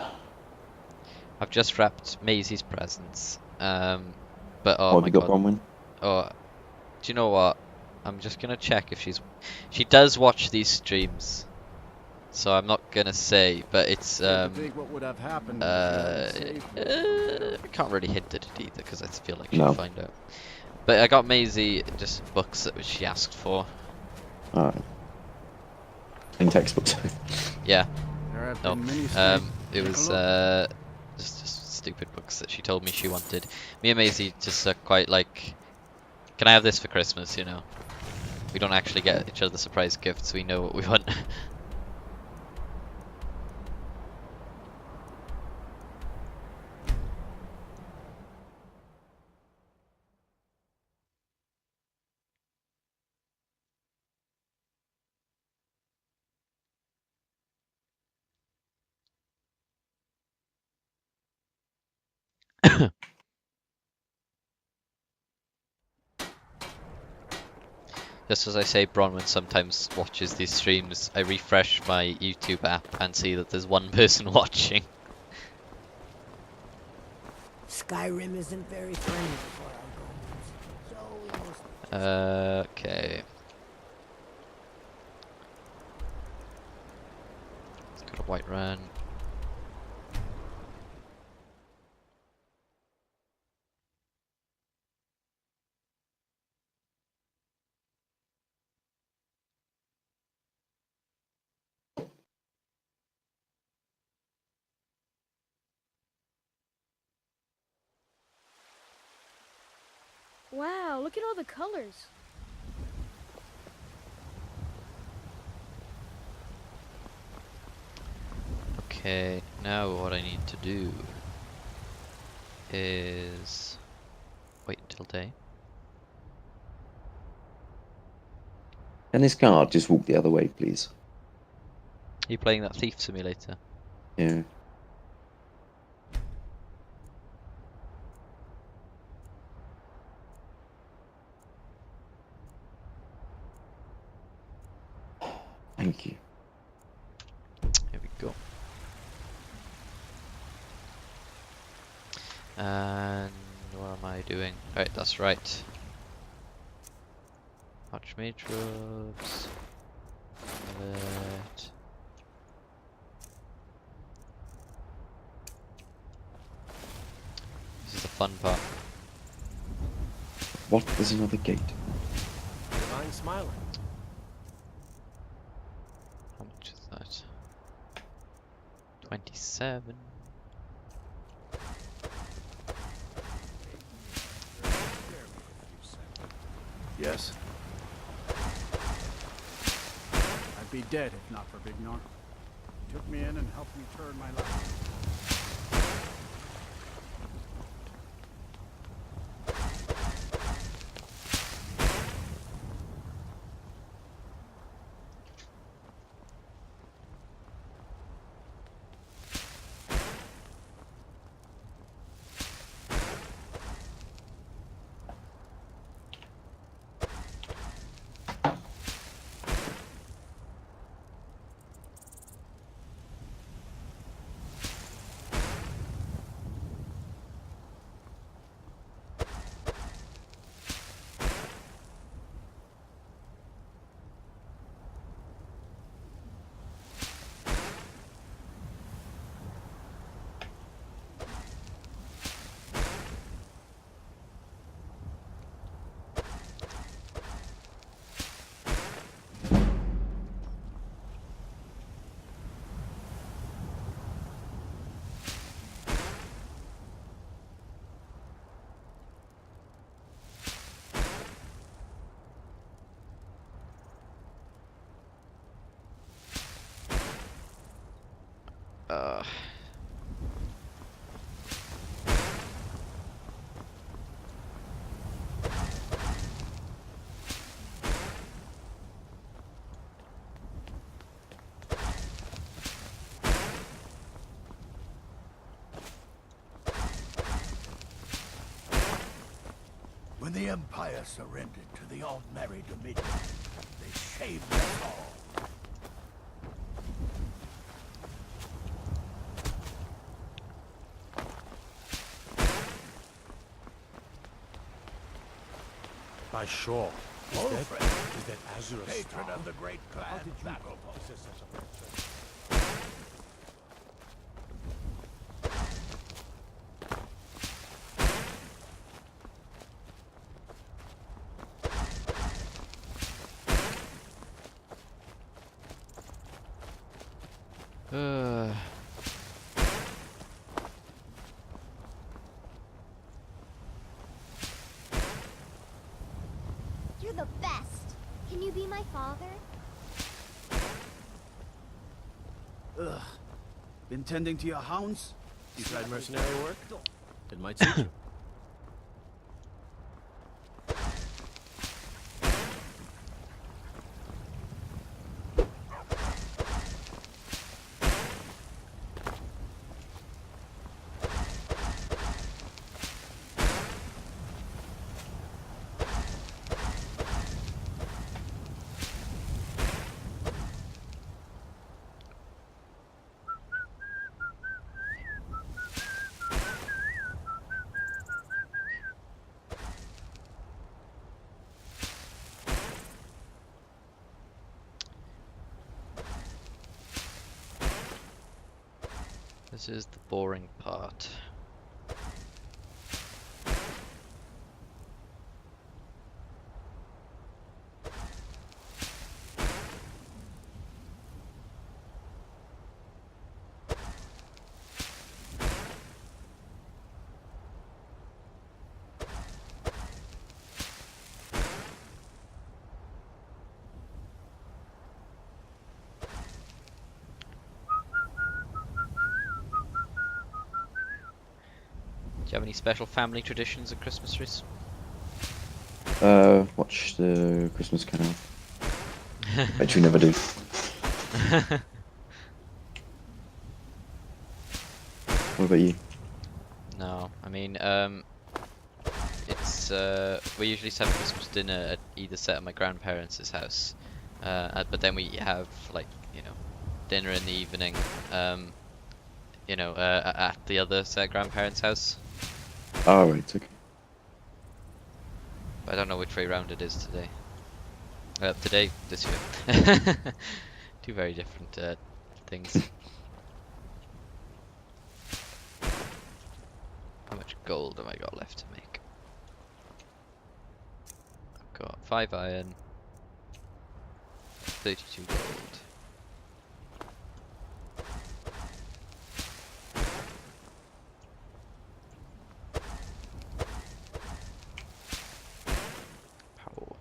Speaker 1: I've just wrapped Maisie's presents. But
Speaker 8: Oh,
Speaker 1: oh
Speaker 8: have
Speaker 1: my
Speaker 8: you got
Speaker 1: god.
Speaker 8: Bronwyn?
Speaker 1: Oh, do you know what? I'm just gonna check if she does watch these streams. So I'm not gonna say, but it's
Speaker 3: Think what would have happened if you hadn't saved
Speaker 1: I can't really hint at it either because I feel like
Speaker 8: No.
Speaker 1: she'll find out. But I got Maisie just books that she asked for.
Speaker 8: Alright. In textbooks.
Speaker 1: Yeah.
Speaker 3: There have
Speaker 1: No.
Speaker 3: been many
Speaker 1: It was just stupid books that she told me she wanted. Me and Maisie just are quite like, can I have this for Christmas? You know, we don't actually get each other surprise gifts. We know what we want. Just as I say, Bronwyn sometimes watches these streams. I refresh my YouTube app and see that there's one person watching.
Speaker 10: Skyrim isn't very friendly for our goals, so we must...
Speaker 1: Okay. Let's go to Whiterun.
Speaker 5: Wow, look at all the colors.
Speaker 1: Okay, now what I need to do is wait until day.
Speaker 8: Can this guard just walk the other way, please?
Speaker 1: Are you playing that Thief Simulator?
Speaker 8: Yeah. Thank you.
Speaker 1: Here we go. And what am I doing? Right, that's right. Archmage That. This is the fun part.
Speaker 8: What? There's another gate.
Speaker 3: Divine smiling.
Speaker 1: How much is that? 27.
Speaker 3: Yes.
Speaker 11: I'd be dead if not for Big Nog. He took me in and helped me turn my life.
Speaker 9: When the Empire surrendered to the Alt-Mary Dominion, they shaved us all. By Shaw. Is that Azura's patron of the great clan battle possess such a
Speaker 5: You're the best. Can you be my father?
Speaker 11: Ugh. Been tending to your hounds?
Speaker 3: You tried mercenary work? It might suit you.
Speaker 1: This is the boring part. Do you have any special family traditions at Christmas trees?
Speaker 8: Watch the Christmas Carol. Which we never do. What about you?
Speaker 1: No, I mean, it's we usually have Christmas dinner at either set of my grandparents' house, but then we have like dinner in the evening, at the other set of grandparents' house.
Speaker 8: Oh right, okay.
Speaker 1: But I don't know which way round it is today. This year. Two very different things. How much gold have I got left to make? I've got 5 iron, 32 gold. Power.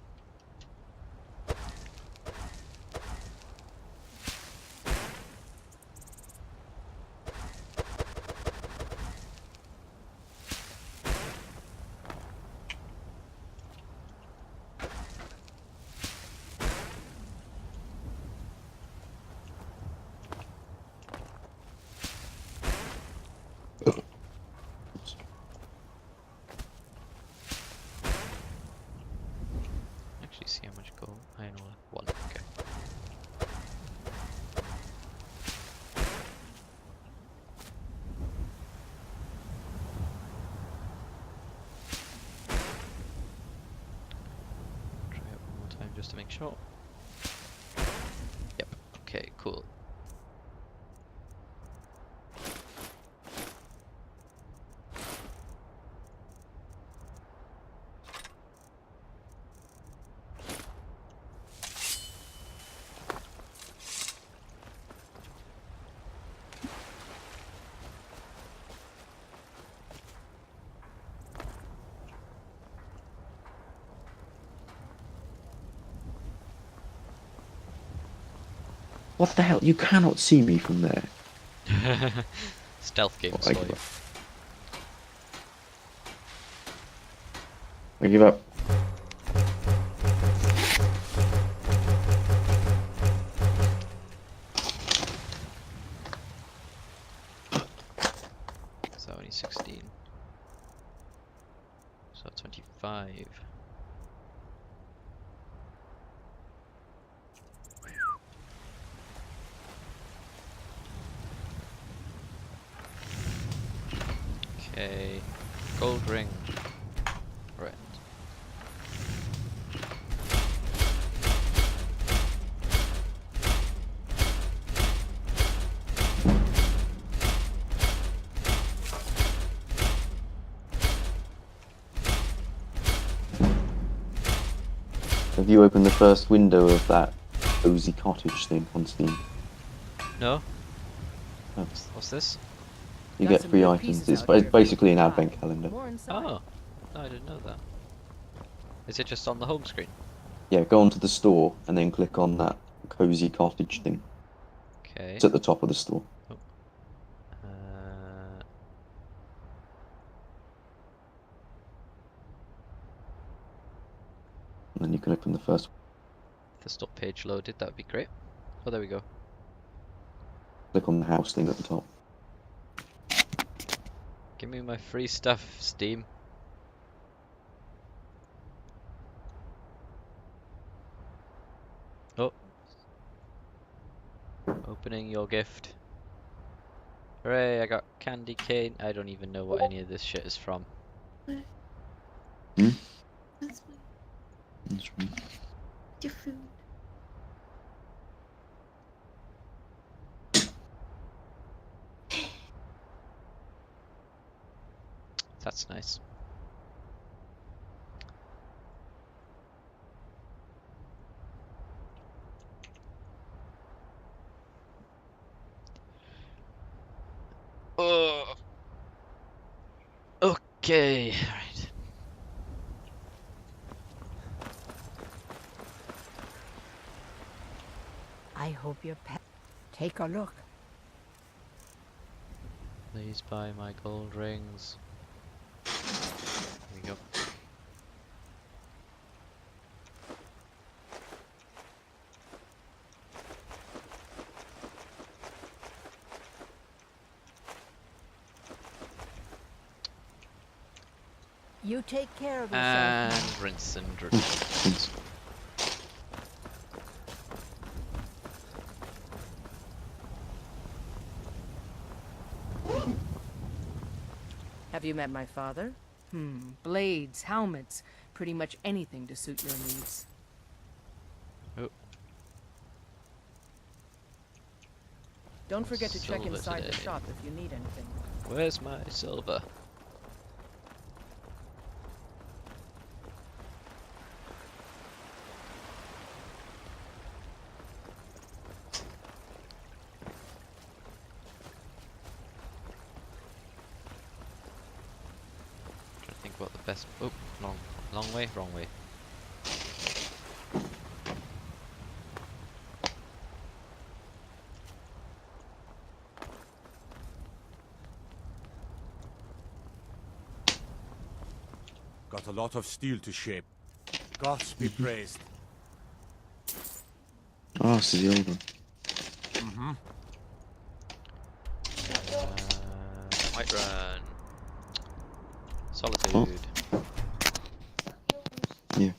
Speaker 1: Actually, see how much gold iron ore. 1. Okay. Try it one more time just to make sure. Yep. Okay. Cool.
Speaker 8: What the hell? You cannot see me from there.
Speaker 1: Stealth games
Speaker 8: I
Speaker 1: for
Speaker 8: give
Speaker 1: you.
Speaker 8: up. I give up.
Speaker 1: So only 16. So 25. 5. Okay, gold ring. Right.
Speaker 8: Have you opened the first window of that cozy cottage thing on Steam?
Speaker 1: No?
Speaker 8: Oh.
Speaker 1: What's this?
Speaker 8: You
Speaker 10: Got
Speaker 8: get
Speaker 10: some
Speaker 8: free
Speaker 10: good
Speaker 8: items.
Speaker 10: pieces
Speaker 8: It's
Speaker 10: out here if you
Speaker 8: basically an
Speaker 10: wanna
Speaker 8: advent
Speaker 10: try.
Speaker 8: calendar.
Speaker 10: More inside.
Speaker 1: Oh, no, I didn't know that. Is it just on the home screen?
Speaker 8: Yeah, go onto the store and then click on that cozy cottage thing.
Speaker 1: Okay.
Speaker 8: It's at the top of the store.
Speaker 1: Oh.
Speaker 8: And then you can open the first.
Speaker 1: If the stop page loaded, that would be great. Oh, there we go.
Speaker 8: Click on the house thing at the top.
Speaker 1: Give me my free stuff, Steam. Oh. Opening your gift. Hooray, I got candy cane. I don't even know what any of this shit is from.
Speaker 8: Hmm?
Speaker 12: That's my
Speaker 8: That's right.
Speaker 12: your food.
Speaker 1: That's nice. Oh. Okay, right.
Speaker 10: I hope your pet. Take a look.
Speaker 1: Please buy my gold rings. Here we go.
Speaker 10: You take care of yourself.
Speaker 1: And rinse and repeat.
Speaker 10: Have you met my father? Blades, helmets, pretty much anything to suit your needs.
Speaker 1: Oh.
Speaker 10: Don't forget to check
Speaker 1: Silver
Speaker 10: inside the
Speaker 1: today.
Speaker 10: shop if you need anything.
Speaker 1: Where's my silver? Trying to think what the best. Oh, long way, wrong way.
Speaker 9: Got a lot of steel to shape. Gods be praised.
Speaker 8: Oh, this is the old one.
Speaker 1: Whiterun. Solitude.
Speaker 8: Yeah.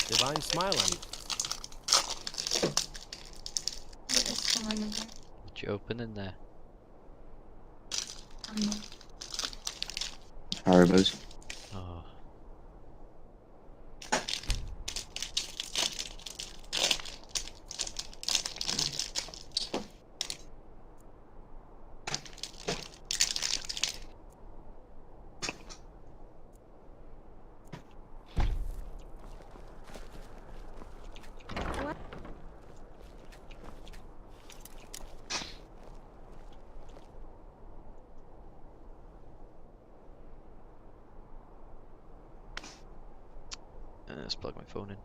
Speaker 3: Divine smile on you.
Speaker 12: What is going on in there?
Speaker 1: What you open in there?
Speaker 8: Haribos.
Speaker 1: Oh. Let's plug my phone in.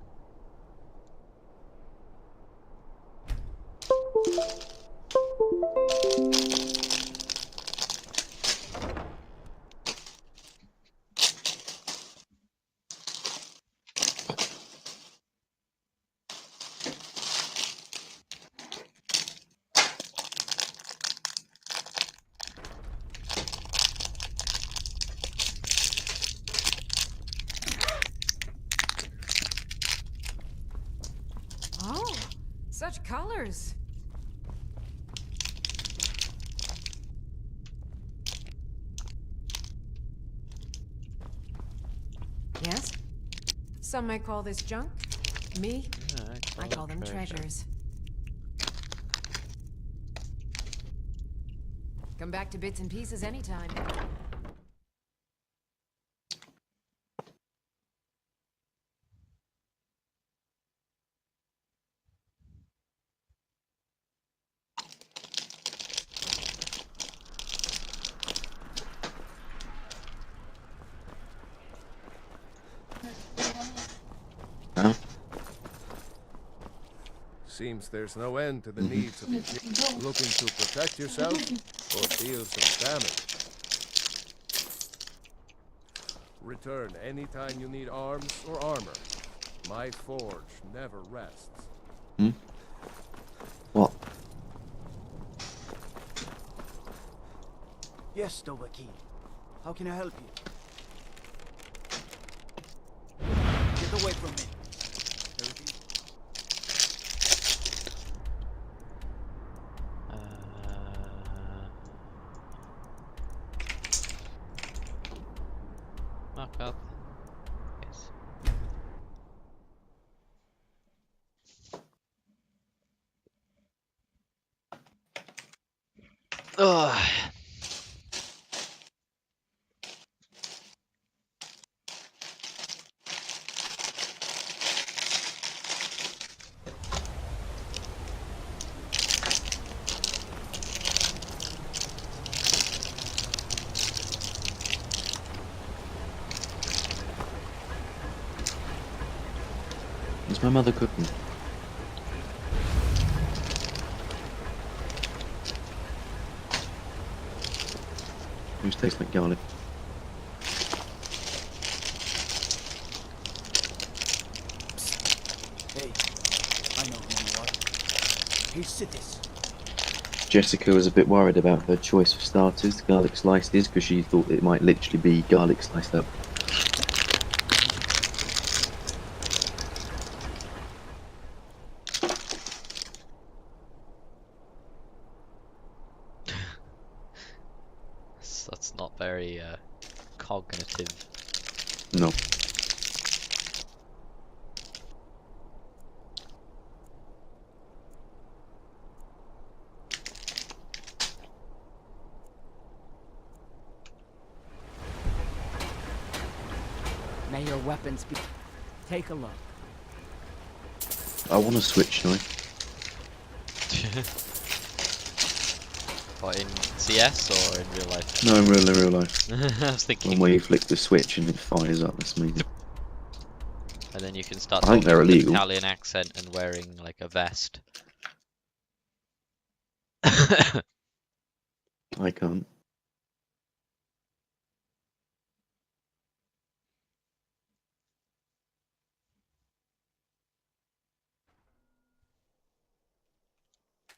Speaker 2: Oh, such colors. Yes? Some might call this junk. Me? I call them treasures. Come back to bits and pieces anytime.
Speaker 8: Huh?
Speaker 3: Seems there's no end to the needs of your looking to protect yourself or deal some damage. Return anytime you need arms or armor. My forge never rests.
Speaker 8: Hmm? What?
Speaker 11: Yes, Dovahkiin. How can I help you? Get away from me. Everything.
Speaker 1: Mark up. Yes. Ugh.
Speaker 8: Is my mother cooking? These taste like garlic.
Speaker 11: Hey, I know who you are. Hey, Citis.
Speaker 8: Jessica was a bit worried about her choice of starters, garlic slices, because she thought it might literally be garlic sliced up.
Speaker 1: That's not very cognitive.
Speaker 8: No.
Speaker 10: May your weapons be... Take a look.
Speaker 8: I want to switch knife.
Speaker 1: What, in CS or in real life?
Speaker 8: No, in real life.
Speaker 1: I was thinking.
Speaker 8: One where you flick the switch and it fires up. That's amazing.
Speaker 1: And then you can start
Speaker 8: I think
Speaker 1: talking
Speaker 8: they're
Speaker 1: with an
Speaker 8: illegal.
Speaker 1: Italian accent and wearing like a vest.
Speaker 8: I can't.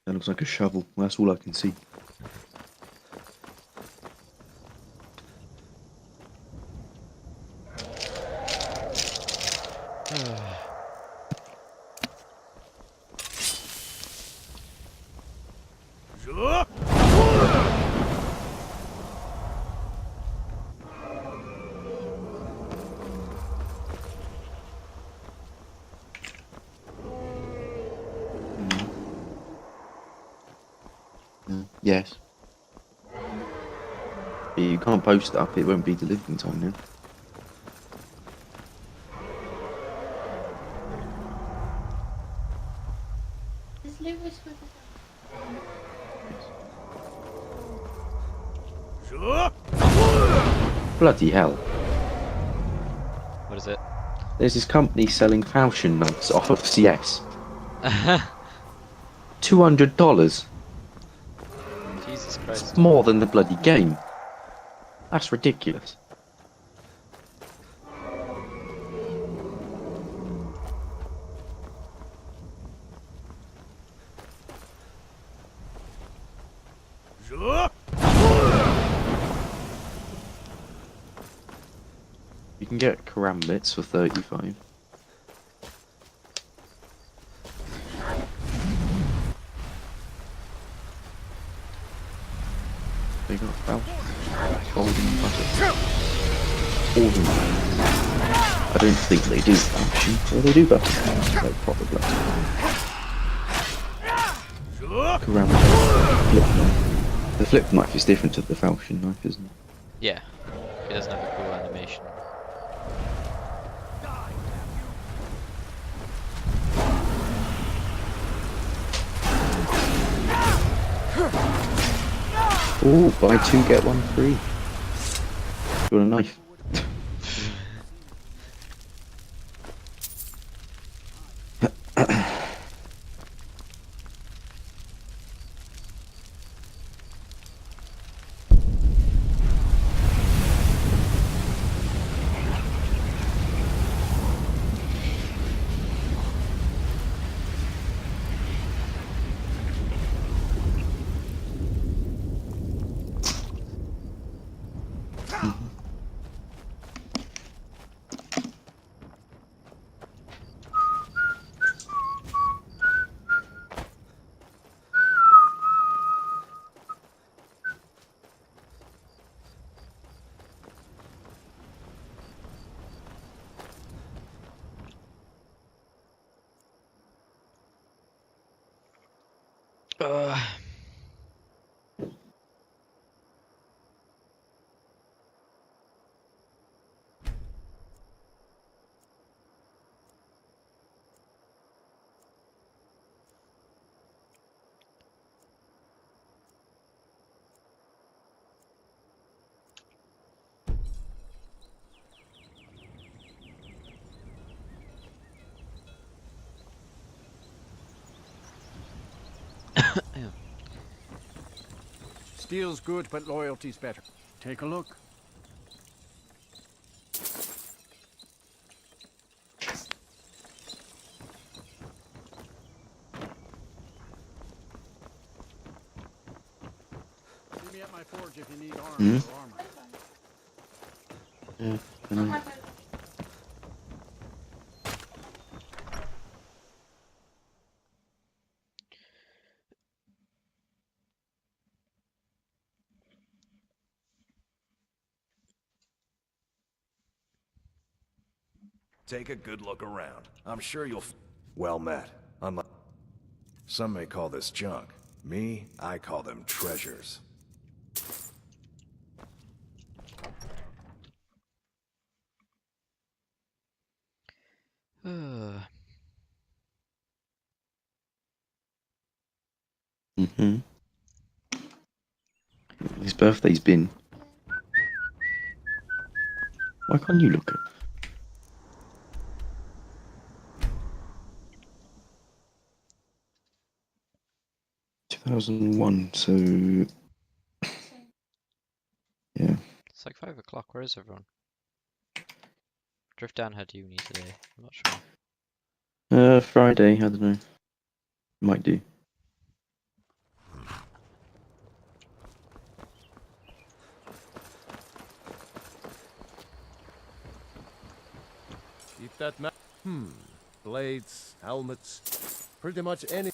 Speaker 8: That looks like a shovel. That's all I can see. Yes. You can't post it up, it won't be delivered in time now.
Speaker 12: Is Lewis with
Speaker 8: Bloody hell.
Speaker 1: What is it?
Speaker 8: There's this company selling falchion nuts off of CS. $200.
Speaker 1: Jesus
Speaker 8: It's
Speaker 1: Christ.
Speaker 8: more than the bloody game. That's ridiculous. You can get karambits for 35. They got golden butter. I don't think they do falchion. Well, they do butter. Like proper butter. Karambit. Flip knife. The flip knife is different to the falchion knife, isn't it?
Speaker 1: Yeah, it doesn't have a cool animation.
Speaker 8: Oh, buy two get one free. You want a knife?
Speaker 11: Steel's good, but loyalty's better. Take a look. See me at my forge if you need arms or armor.
Speaker 8: Yeah, I know.
Speaker 7: Take a good look around. I'm sure you'll well met. Unlike some may call this junk. Me, I call them treasures.
Speaker 8: His birthday's been. Why can't you look at? 2001, so yeah.
Speaker 1: It's like 5 o'clock. Where is everyone? Drift down had uni today. I'm not sure.
Speaker 8: Friday, I don't know. Might do.
Speaker 3: Keep that blades, helmets, pretty much any.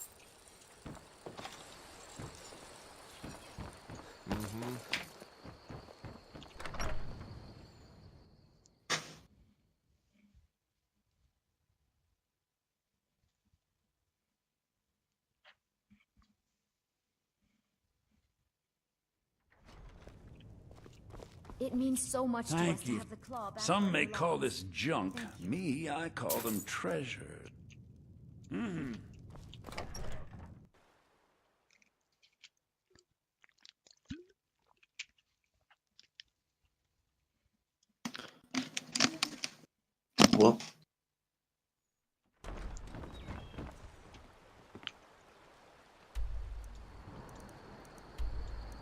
Speaker 6: It means so much to us
Speaker 4: Thank
Speaker 6: to
Speaker 4: you.
Speaker 6: have the claw back
Speaker 4: Some
Speaker 6: where
Speaker 4: may
Speaker 6: it
Speaker 4: call
Speaker 6: belongs.
Speaker 4: this junk. Me, I call them treasures.
Speaker 8: What?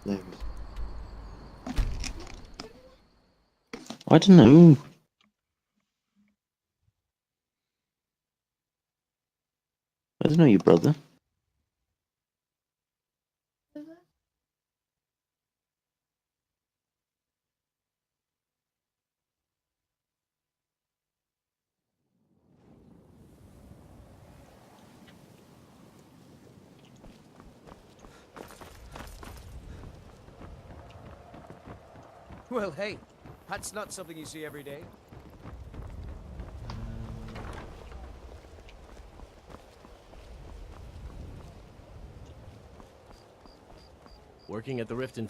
Speaker 8: No. I don't know. I don't know your brother.
Speaker 3: Well, hey, that's not something you see every day.
Speaker 13: Working at the Rift in...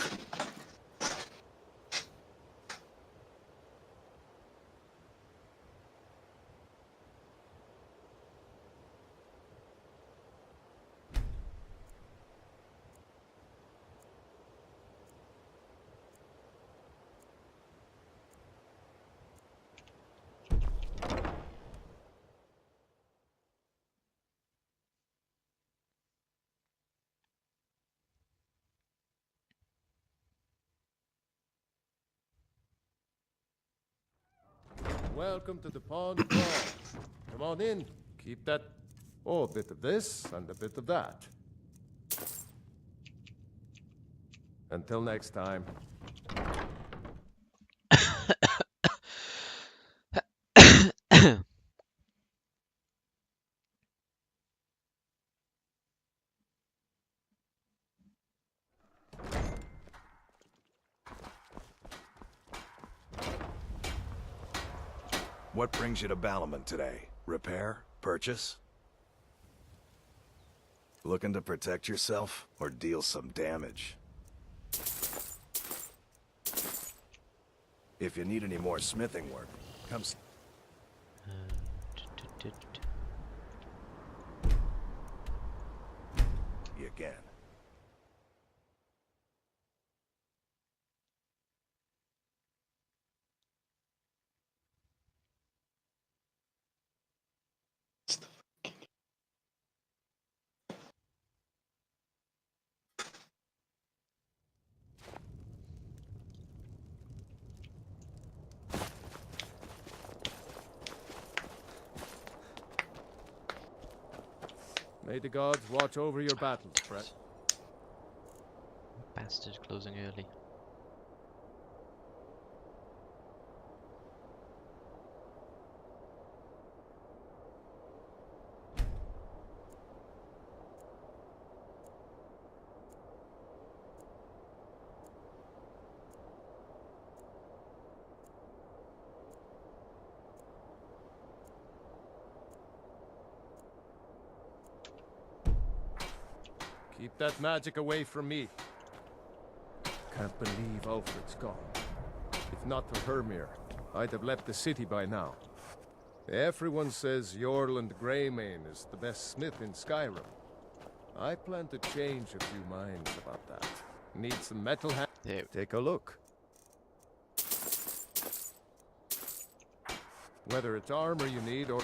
Speaker 3: Welcome to the pond crawl. Come on in. Keep that... Oh, a bit of this and a bit of that. Until next time.
Speaker 7: What brings you to Ballamon today? Repair? Purchase? Looking to protect yourself or deal some damage? If you need any more smithing work, come see you again.
Speaker 3: May the gods watch over your battles, Fred.
Speaker 1: Bastard closing early.
Speaker 3: Keep that magic away from me. Can't believe Alfred's gone. If not for Hermir, I'd have left the city by now. Everyone says Jorland Greymane is the best smith in Skyrim. I plan to change a few minds about that. Need some metal Take a look. Whether it's armor you need or...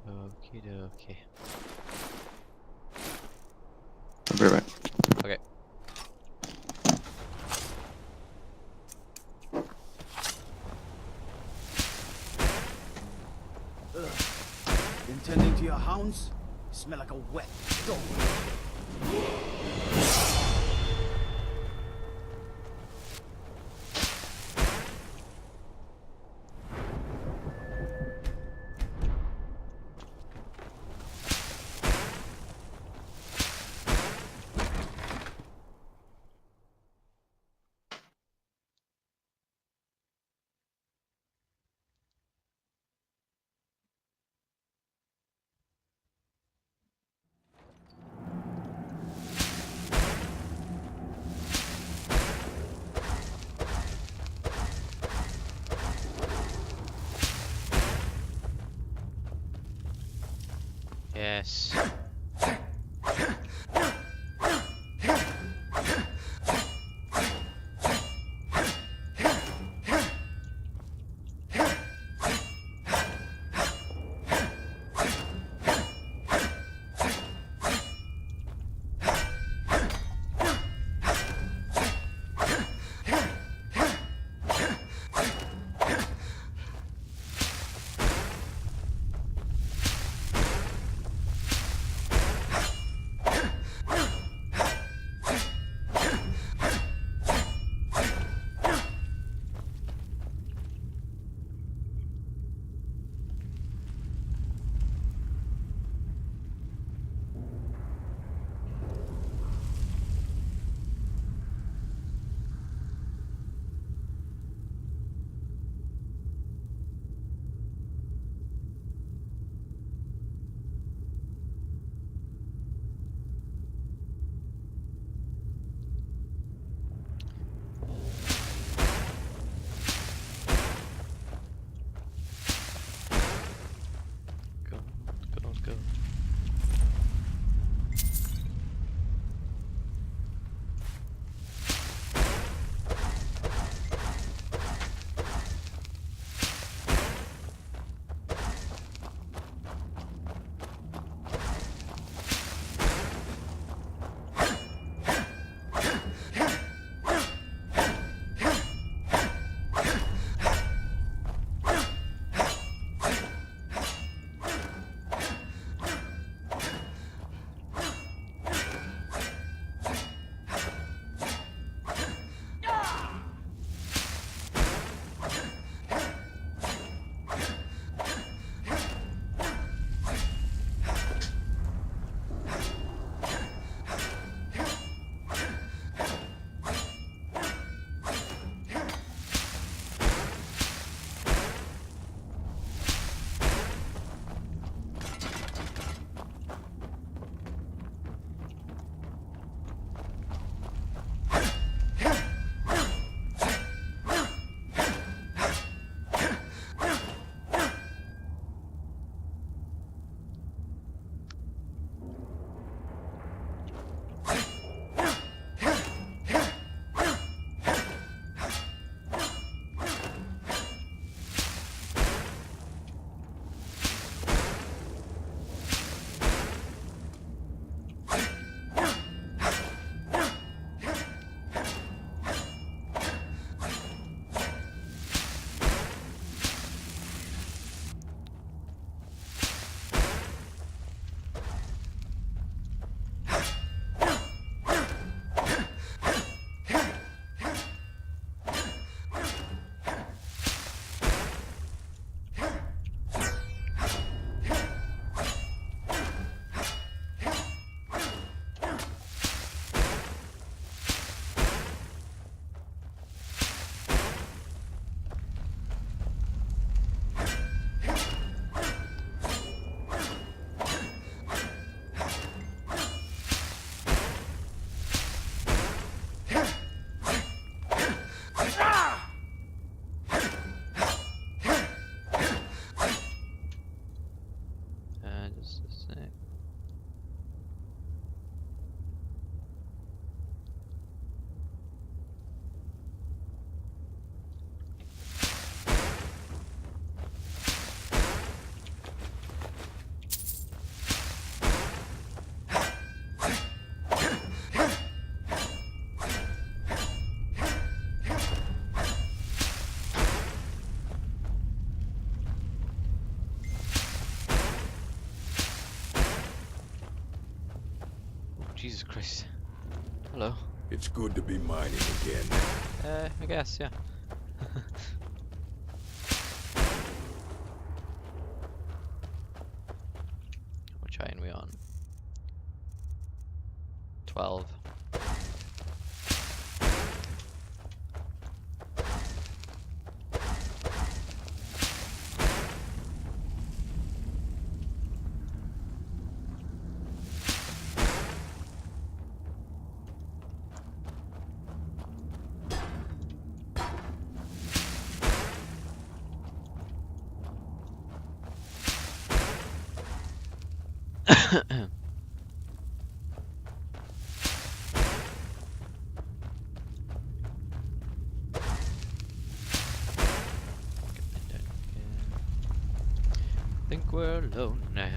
Speaker 1: Okie dokie.
Speaker 8: I'll be right back.
Speaker 1: Okay.
Speaker 11: Intending to your hounds? Smell like a wet dog.
Speaker 1: Yes. Go. Just a sec. Jesus Christ. Hello.
Speaker 4: It's good to be mining again.
Speaker 1: I guess, yeah. What chain are we on? 12. Think we're alone now.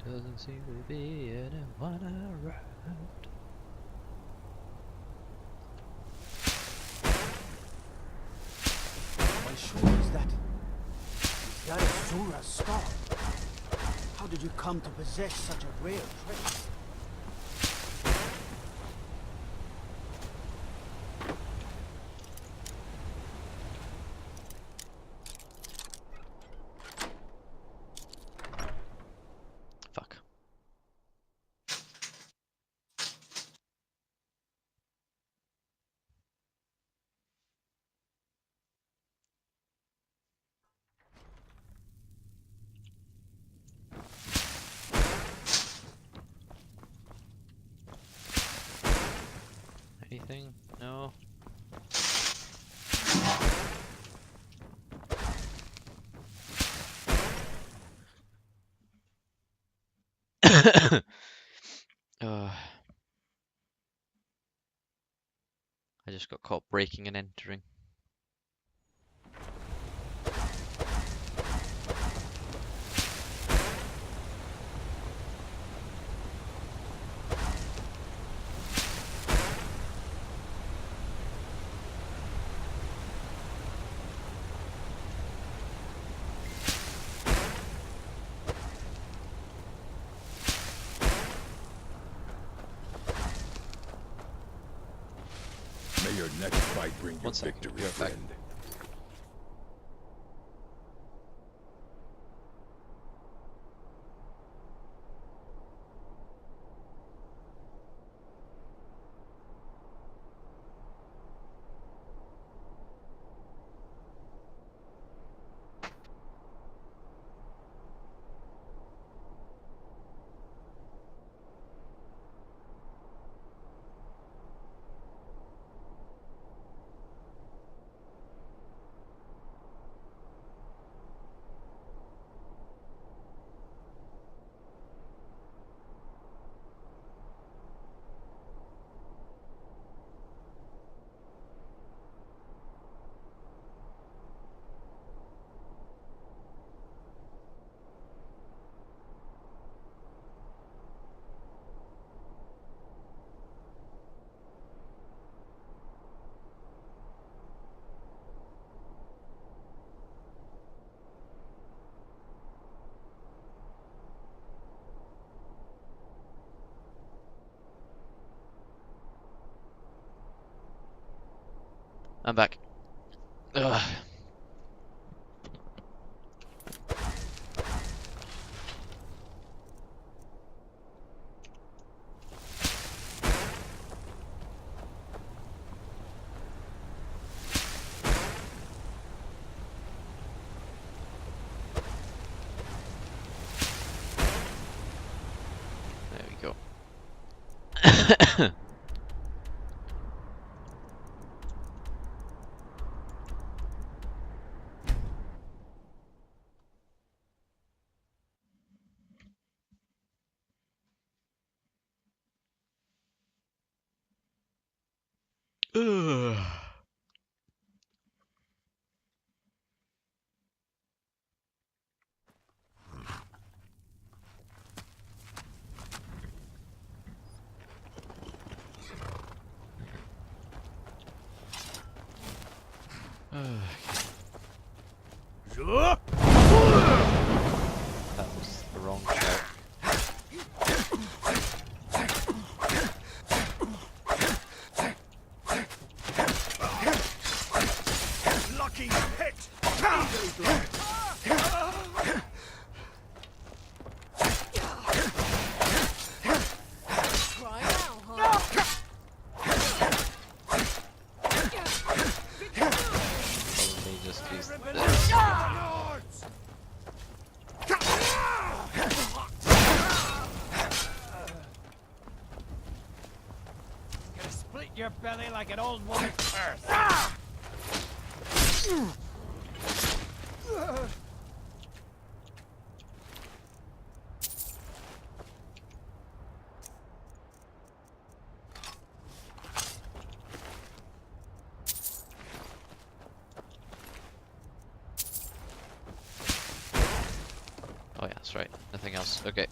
Speaker 1: Doesn't seem to be anyone around.
Speaker 11: Why sure is that? Is that Azura's star? How did you come to possess such a rare trait?
Speaker 1: Fuck. Anything? No. I just got caught breaking and entering.
Speaker 3: May your next fight bring you
Speaker 1: One second,
Speaker 3: victory,
Speaker 1: be right back.
Speaker 3: friend.
Speaker 1: I'm back. Ugh. There we go. Ugh. That was the wrong shout.
Speaker 11: Lucky hit! Try now, huh? your belly like an old woman's purse.
Speaker 1: Oh yeah, that's right. Nothing else. Okay.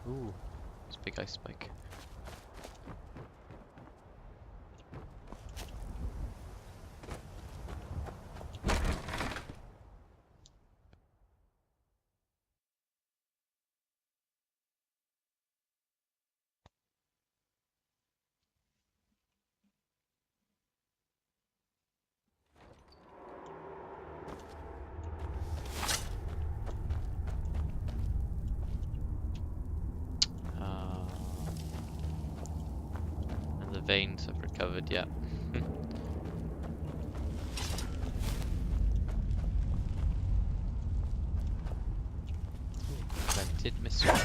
Speaker 1: Ooh, it's a big ice spike. And the veins have recovered, yeah. Vented missile.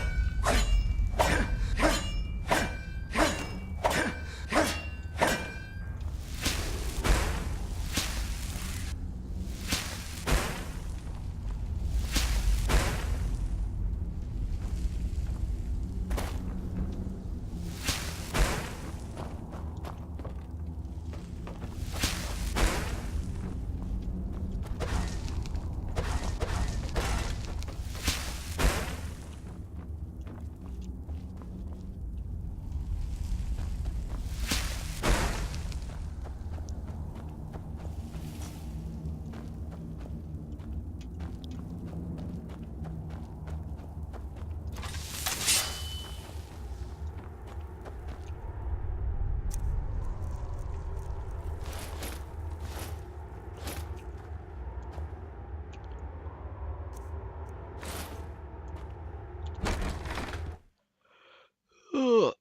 Speaker 1: Ugh.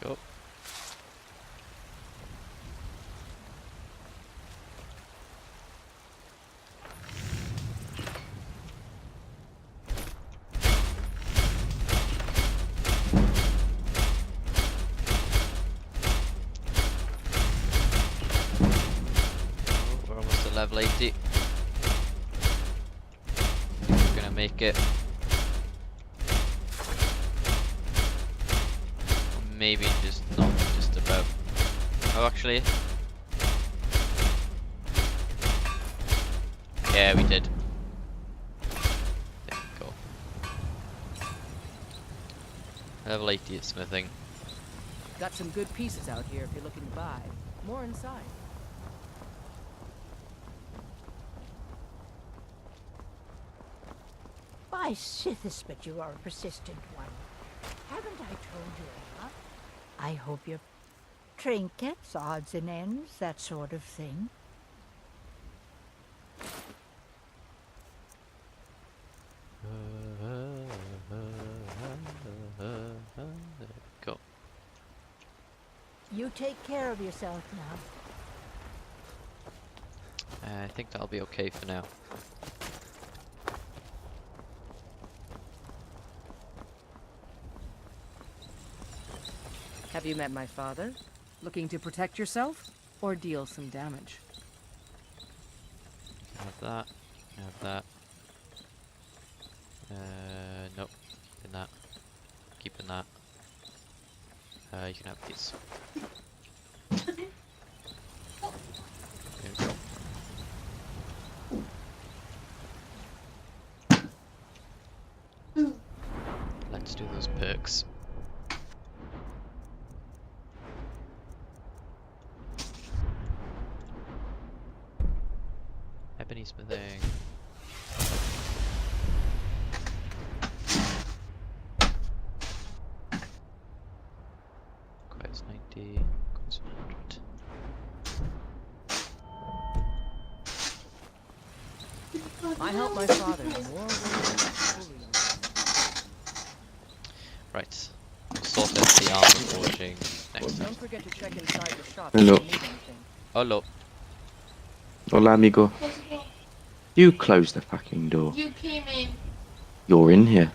Speaker 1: Go. Oh, we're almost at level 80. We're gonna make it. Maybe just not just about. Oh, actually. Yeah, we did. There we go. Level 80 at smithing.
Speaker 10: Got some good pieces out here if you're looking to buy. More inside.
Speaker 14: By Sithis, but you are a persistent one. Haven't I told you enough? I hope you're trinkets, odds and ends, that sort of thing.
Speaker 1: There we go.
Speaker 14: You take care of yourself now.
Speaker 1: I think that'll be okay for now.
Speaker 10: Have you met my father? Looking to protect yourself or deal some damage?
Speaker 1: Have that. Have that. Nope. In that. Keeping that. You can have these. There we go. Let's do those perks. Ebony smithing. Quite 90, quite 100.
Speaker 10: I help my father in more ways than
Speaker 1: Right. We'll sort out the armor forging next time.
Speaker 10: Don't forget to check inside the shop
Speaker 8: Hello.
Speaker 10: if you need anything.
Speaker 1: Hello.
Speaker 8: Hola, amigo. You close the fucking door.
Speaker 12: You came in.
Speaker 8: You're in here.